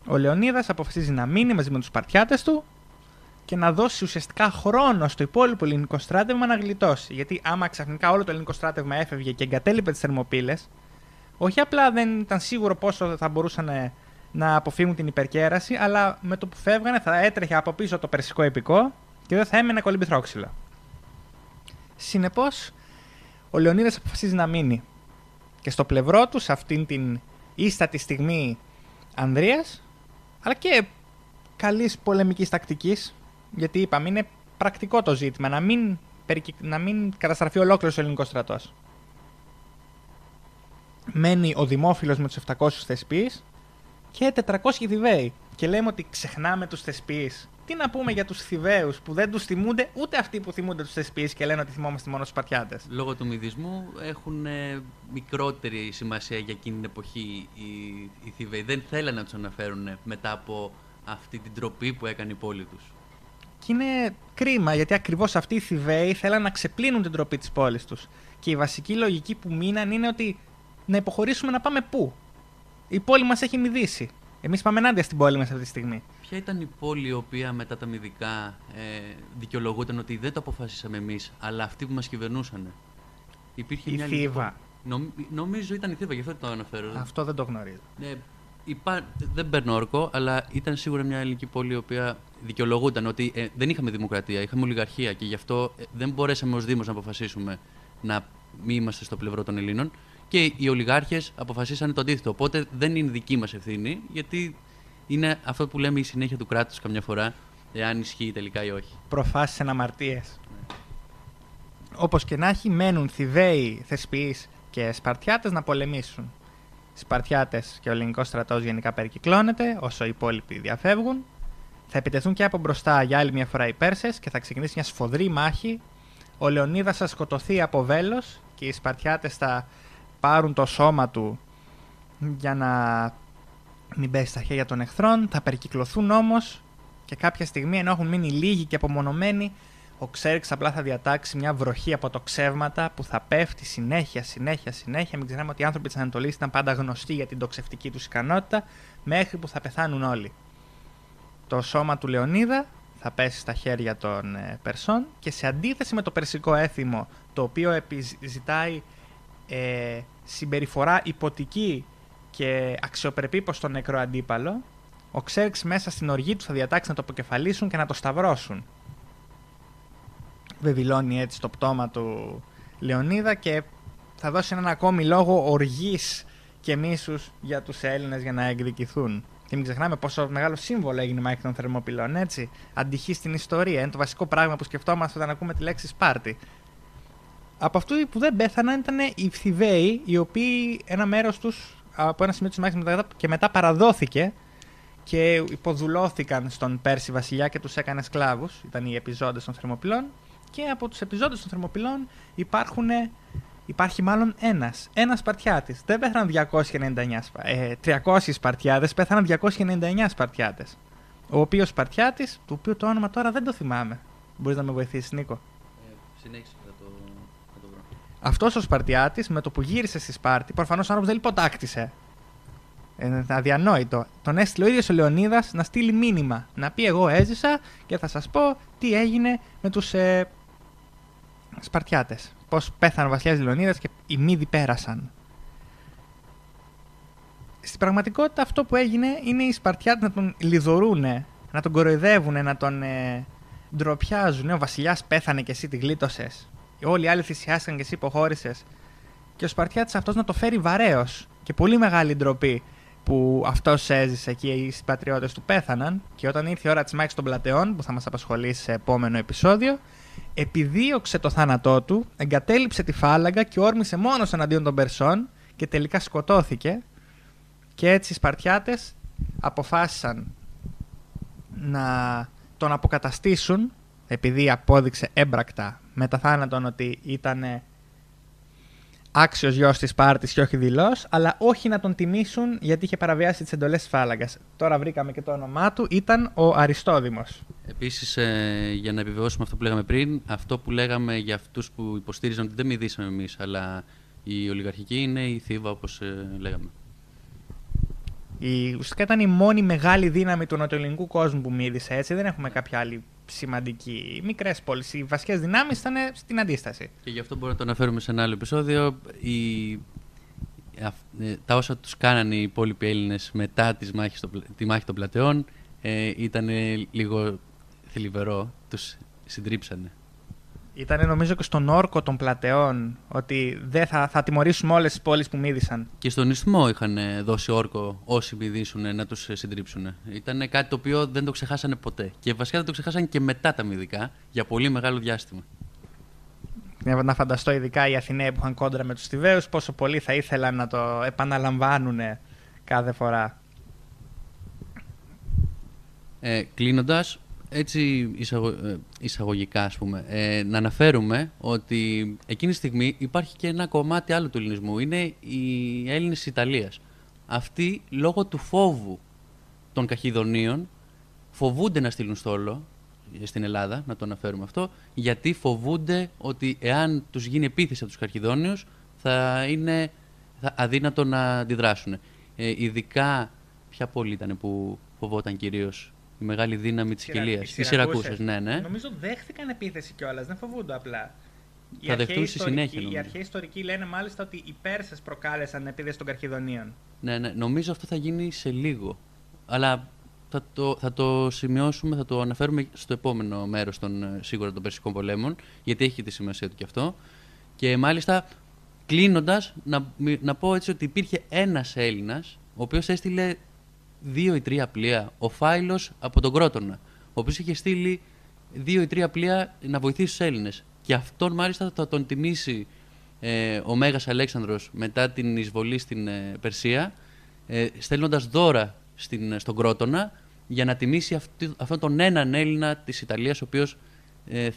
Ο Λεωνίδας αποφασίζει να μείνει μαζί με τους Σπαρτιάτες του και να δώσει ουσιαστικά χρόνο στο υπόλοιπο ελληνικό στράτευμα να γλιτώσει. Γιατί άμα ξαφνικά όλο το ελληνικό στράτευμα έφευγε και εγκατέλειπε τις Θερμοπύλες, όχι απλά δεν ήταν σίγουρο πόσο θα μπορούσαν να αποφύγουν την υπερκέραση, αλλά με το που φεύγανε θα έτρεχε από πίσω το περσικό ιππικό και δεν θα έμενε κολυμπηθρόξυλο. Συνεπώς, ο Λεωνίδας αποφασίζει να μείνει. Και στο πλευρό του, σε αυτήν την ίστατη στιγμή Ανδρείας, αλλά και καλής πολεμικής τακτικής, γιατί είπαμε είναι πρακτικό το ζήτημα, να μην καταστραφεί ολόκληρος ο ελληνικός στρατός. Μένει ο Δημόφιλος με τους 700 θεσπείς και 400 Θηβαίοι. Και λέμε ότι ξεχνάμε τους θεσπείς. Τι να πούμε για τους Θηβαίους που δεν τους θυμούνται ούτε αυτοί που θυμούνται τους θεσπείς και λένε ότι θυμόμαστε μόνο τους Σπαρτιάτες. Λόγω του μηδισμού έχουν μικρότερη σημασία για εκείνη την εποχή οι Θηβαίοι. Δεν θέλανε να τους αναφέρουν μετά από αυτή την τροπή που έκανε η πόλη τους. Και είναι κρίμα γιατί ακριβώς αυτοί οι Θηβαίοι θέλαν να ξεπλύνουν την τροπή της πόλης τους. Και η βασική λογική που μείναν είναι ότι να υποχωρήσουμε να πάμε πού. Η πόλη μας έχει μηδήσει. Εμείς πάμε ενάντια στην πόλη μας αυτή τη στιγμή. Ποια ήταν η πόλη η οποία μετά τα μυδικά δικαιολογούταν ότι δεν το αποφασίσαμε εμείς, αλλά αυτοί που μας κυβερνούσαν? Υπήρχε Η μια Θήβα. Νομίζω ήταν η Θήβα, γι' αυτό το αναφέρω. Αυτό δεν το γνωρίζω. Δεν παίρνω όρκο, αλλά ήταν σίγουρα μια ελληνική πόλη η οποία δικαιολογούταν ότι δεν είχαμε δημοκρατία, είχαμε ολιγαρχία και γι' αυτό δεν μπορέσαμε ως Δήμος να αποφασίσουμε να μην είμαστε στο πλευρό των Ελλήνων. Και οι ολιγάρχες αποφασίσανε το αντίθετο. Οπότε δεν είναι δική μας ευθύνη, γιατί είναι αυτό που λέμε η συνέχεια του κράτους καμιά φορά, εάν ισχύει τελικά ή όχι. Προφάσεις εναμαρτίες. Όπως και να έχει, μένουν Θηβαίοι, Θεσποιείς και Σπαρτιάτες να πολεμήσουν. Οι Σπαρτιάτες και ο ελληνικός στρατός γενικά περικυκλώνεται, όσο οι υπόλοιποι διαφεύγουν. Θα επιτεθούν και από μπροστά για άλλη μια φορά οι Πέρσες και θα ξεκινήσει μια σφοδρή μάχη. Ο Λεωνίδας θα σκοτωθεί από βέλος και οι Σπαρτιάτες θα πάρουν το σώμα του για να μην πέσει στα χέρια των εχθρών. Θα περικυκλωθούν όμως και κάποια στιγμή, ενώ έχουν μείνει λίγοι και απομονωμένοι, ο Ξέρξ απλά θα διατάξει μια βροχή από τοξεύματα που θα πέφτει συνέχεια. Μην ξεχνάμε ότι οι άνθρωποι της Ανατολής ήταν πάντα γνωστοί για την τοξευτική τους ικανότητα, μέχρι που θα πεθάνουν όλοι. Το σώμα του Λεωνίδα θα πέσει στα χέρια των Περσών και σε αντίθεση με το περσικό έθιμο, το οποίο επιζητάει συμπεριφορά υποτική και αξιοπρεπή προς τον νεκρό αντίπαλο, ο Ξέρξ μέσα στην οργή του θα διατάξει να το αποκεφαλίσουν και να το σταυρώσουν. Βεβηλώνει έτσι το πτώμα του Λεωνίδα και θα δώσει έναν ακόμη λόγο οργής και μίσους για τους Έλληνες για να εκδικηθούν. Και μην ξεχνάμε πόσο μεγάλο σύμβολο έγινε η μάχη των Θερμοπυλών, έτσι. Αντυχεί στην ιστορία. Είναι το βασικό πράγμα που σκεφτόμαστε όταν ακούμε τη λέξη Σπάρτη. Από αυτού που δεν πέθαναν ήταν οι Θηβαίοι, οι οποίοι ένα μέρος τους από ένα σημείο της μάχης και μετά παραδόθηκε και υποδουλώθηκαν στον Πέρση βασιλιά και τους έκανε σκλάβους. Ήταν οι επιζώντες των Θερμοπυλών. Και από τους επιζώντες των Θερμοπυλών υπάρχει μάλλον ένας Σπαρτιάτης. Δεν πέθαναν 300 Σπαρτιάτες, πέθαναν 299 Σπαρτιάτες. Ο οποίος Σπαρτιάτης, του οποίου το όνομα τώρα δεν το θυμάμαι. Μπορείς να με βοηθήσεις, Νίκο? Συνέχισε να το βρω. Αυτός ο Σπαρτιάτης, με το που γύρισε στη Σπάρτη, προφανώς ο άνθρωπος δεν υποτάκτησε. Αδιανόητο. Τον έστειλε ο ίδιος ο Λεωνίδας να στείλει μήνυμα. Να πει: εγώ έζησα και θα σας πω τι έγινε με τους Σπαρτιάτες. Πώς πέθανε ο βασιλιάς Λεωνίδας και οι Μήδοι πέρασαν. Στην πραγματικότητα αυτό που έγινε είναι οι Σπαρτιάτες να τον λιδωρούνε, να τον κοροϊδεύουνε, να τον ντροπιάζουν. Ο βασιλιάς πέθανε και εσύ τη γλίτωσες. Όλοι οι άλλοι θυσιάστηκαν και εσύ υποχώρησες. Και ο Σπαρτιάτης αυτός να το φέρει βαρέως. Και πολύ μεγάλη ντροπή που αυτός έζησε και οι συμπατριώτες του πέθαναν. Και όταν ήρθε η ώρα της μάχης των πλατεών, που θα μας απασχολήσει σε επόμενο επεισόδιο, επιδίωξε το θάνατό του, εγκατέλειψε τη φάλαγγα και όρμησε μόνος εναντίον των Περσών και τελικά σκοτώθηκε. Και έτσι οι Σπαρτιάτες αποφάσισαν να τον αποκαταστήσουν, επειδή απόδειξε έμπρακτα μετά θάνατον ότι ήταν άξιος γιος της Σπάρτης και όχι δειλός, αλλά όχι να τον τιμήσουν γιατί είχε παραβιάσει τις εντολές της φάλαγγας. Τώρα βρήκαμε και το όνομά του, ήταν ο Αριστόδημος. Επίσης, για να επιβεβαιώσουμε αυτό που λέγαμε πριν, αυτό που λέγαμε για αυτούς που υποστήριζαν ότι δεν μηδήσαμε εμείς, αλλά η ολιγαρχική είναι η Θήβα, όπως λέγαμε. Ουσιαστικά ήταν η μόνη μεγάλη δύναμη του νοτιοελληνικού κόσμου που μύδισε, έτσι. Δεν έχουμε κάποια άλλη σημαντική. Μικρές πόλεις. Οι βασικές δυνάμεις ήταν στην αντίσταση. Και γι' αυτό μπορούμε να το αναφέρουμε σε ένα άλλο επεισόδιο. Τα όσα τους κάνανε οι υπόλοιποι Έλληνες μετά τη μάχη των πλατεών ήταν λίγο θλιβερό. Τους συντρίψανε. Ήταν νομίζω και στον όρκο των πλατεών ότι δεν θα τιμωρήσουμε όλες τις πόλεις που μύδισαν. Και στον Ισθμό είχαν δώσει όρκο όσοι μυδίσουν να τους συντρίψουν. Ήταν κάτι το οποίο δεν το ξεχάσανε ποτέ. Και βασικά δεν το ξεχάσανε και μετά τα μυδικά για πολύ μεγάλο διάστημα. Να φανταστώ ειδικά οι Αθηναίοι που είχαν κόντρα με τους Θηβαίους πόσο πολύ θα ήθελαν να το επαναλαμβάνουν κάθε φορά. Κλείνοντας, έτσι εισαγωγικά ας πούμε, να αναφέρουμε ότι εκείνη τη στιγμή υπάρχει και ένα κομμάτι άλλο του ελληνισμού. Είναι οι Έλληνες της Ιταλίας. Αυτοί λόγω του φόβου των Καχιδονίων φοβούνται να στείλουν στόλο στην Ελλάδα, να το αναφέρουμε αυτό, γιατί φοβούνται ότι εάν τους γίνει επίθεση από τους Καχιδόνιους θα είναι αδύνατο να αντιδράσουν. Ειδικά ποια πόλη ήταν που φοβόταν κυρίως? Η μεγάλη δύναμη της Κιλίας. Οι Σιρακούσες, ναι. Νομίζω δέχτηκαν επίθεση κιόλας, δεν φοβούνται απλά. Θα δεχτούν στη συνέχεια. Οι αρχαίοι ιστορικοί λένε μάλιστα ότι οι Πέρσες προκάλεσαν επίθεση των Καρχιδονίων. Ναι, νομίζω αυτό θα γίνει σε λίγο. Αλλά θα το σημειώσουμε, θα το αναφέρουμε στο επόμενο μέρος σίγουρα των Περσικών πολέμων, γιατί έχει τη σημασία του κι αυτό. Και μάλιστα, κλείνοντας, να πω έτσι ότι υπήρχε ένας Έλληνας, ο οποίος έστειλε 2 ή 3 πλοία, ο Φάιλος από τον Κρότονα, ο οποίος είχε στείλει 2 ή 3 πλοία να βοηθήσει τους Έλληνες. Και αυτόν μάλιστα θα τον τιμήσει ο Μέγας Αλέξανδρος μετά την εισβολή στην Περσία, στέλνοντας δώρα στον Κρότονα για να τιμήσει αυτόν τον έναν Έλληνα της Ιταλίας, ο οποίος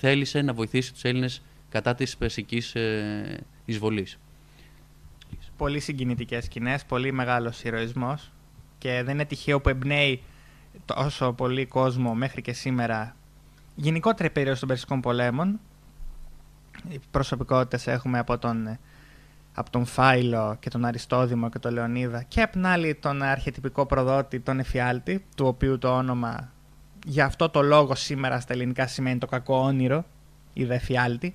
θέλησε να βοηθήσει τους Έλληνες κατά της περσικής εισβολής. Πολύ συγκινητικές σκηνές, πολύ μεγάλος ηρωισμός και δεν είναι τυχαίο που εμπνέει τόσο πολύ κόσμο μέχρι και σήμερα. Γενικότερα η περίοδος των Περσικών πολέμων, οι προσωπικότητες έχουμε από τον Φάιλο και τον Αριστόδημο και τον Λεωνίδα και απ' την άλλη τον αρχετυπικό προδότη, τον Εφιάλτη, του οποίου το όνομα για αυτό το λόγο σήμερα στα ελληνικά σημαίνει το κακό όνειρο, η δε Εφιάλτη.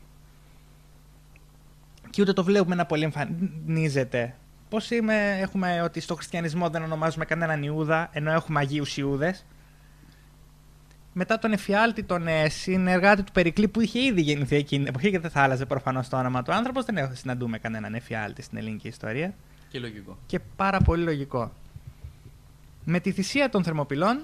Και ούτε το βλέπουμε να πολύ εμφανίζεται. Πώς έχουμε ότι στο χριστιανισμό δεν ονομάζουμε κανέναν Ιούδα, ενώ έχουμε Αγίους Ιούδες. Μετά τον Εφιάλτη, τον συνεργάτη του Περικλή που είχε ήδη γεννηθεί εκείνη την εποχή και δεν θα άλλαζε προφανώς το όνομα του άνθρωπος, δεν συναντούμε κανέναν Εφιάλτη στην ελληνική ιστορία. Και λογικό. Και πάρα πολύ λογικό. Με τη θυσία των Θερμοπυλών,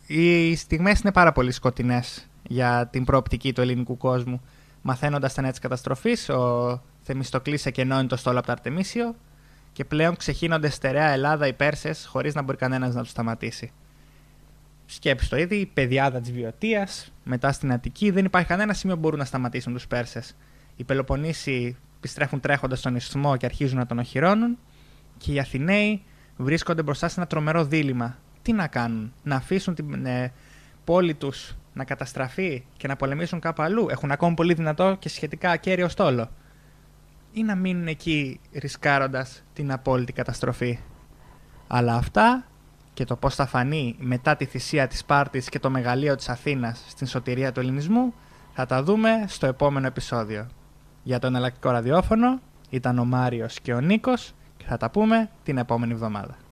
οι στιγμές είναι πάρα πολύ σκοτεινές για την προοπτική του ελληνικού κόσμου. Μαθαίνοντας τα νέα της καταστροφής, ο Θεμιστοκλής εκενώνει το στόλο από το Αρτεμίσιο και πλέον ξεχύνονται στερεά Ελλάδα οι Πέρσες χωρίς να μπορεί κανένας να τους σταματήσει. Σκέψου το ήδη, η πεδιάδα της Βιωτίας, μετά στην Αττική, δεν υπάρχει κανένα σημείο που μπορούν να σταματήσουν τους Πέρσες. Οι Πελοποννήσοι επιστρέφουν τρέχοντας στον Ισθμό και αρχίζουν να τον οχυρώνουν και οι Αθηναίοι βρίσκονται μπροστά σε ένα τρομερό δίλημμα. Τι να κάνουν, να αφήσουν την πόλη τους να καταστραφεί και να πολεμήσουν κάπου αλλού? Έχουν ακόμη πολύ δυνατό και σχετικά ακέραιο στόλο. ή να μείνουν εκεί ρισκάροντας την απόλυτη καταστροφή. Αλλά αυτά και το πώς θα φανεί μετά τη θυσία της Σπάρτης και το μεγαλείο της Αθήνας στην σωτηρία του ελληνισμού θα τα δούμε στο επόμενο επεισόδιο. Για το Εναλλακτικό Ραδιόφωνο ήταν ο Μάριος και ο Νίκος και θα τα πούμε την επόμενη εβδομάδα.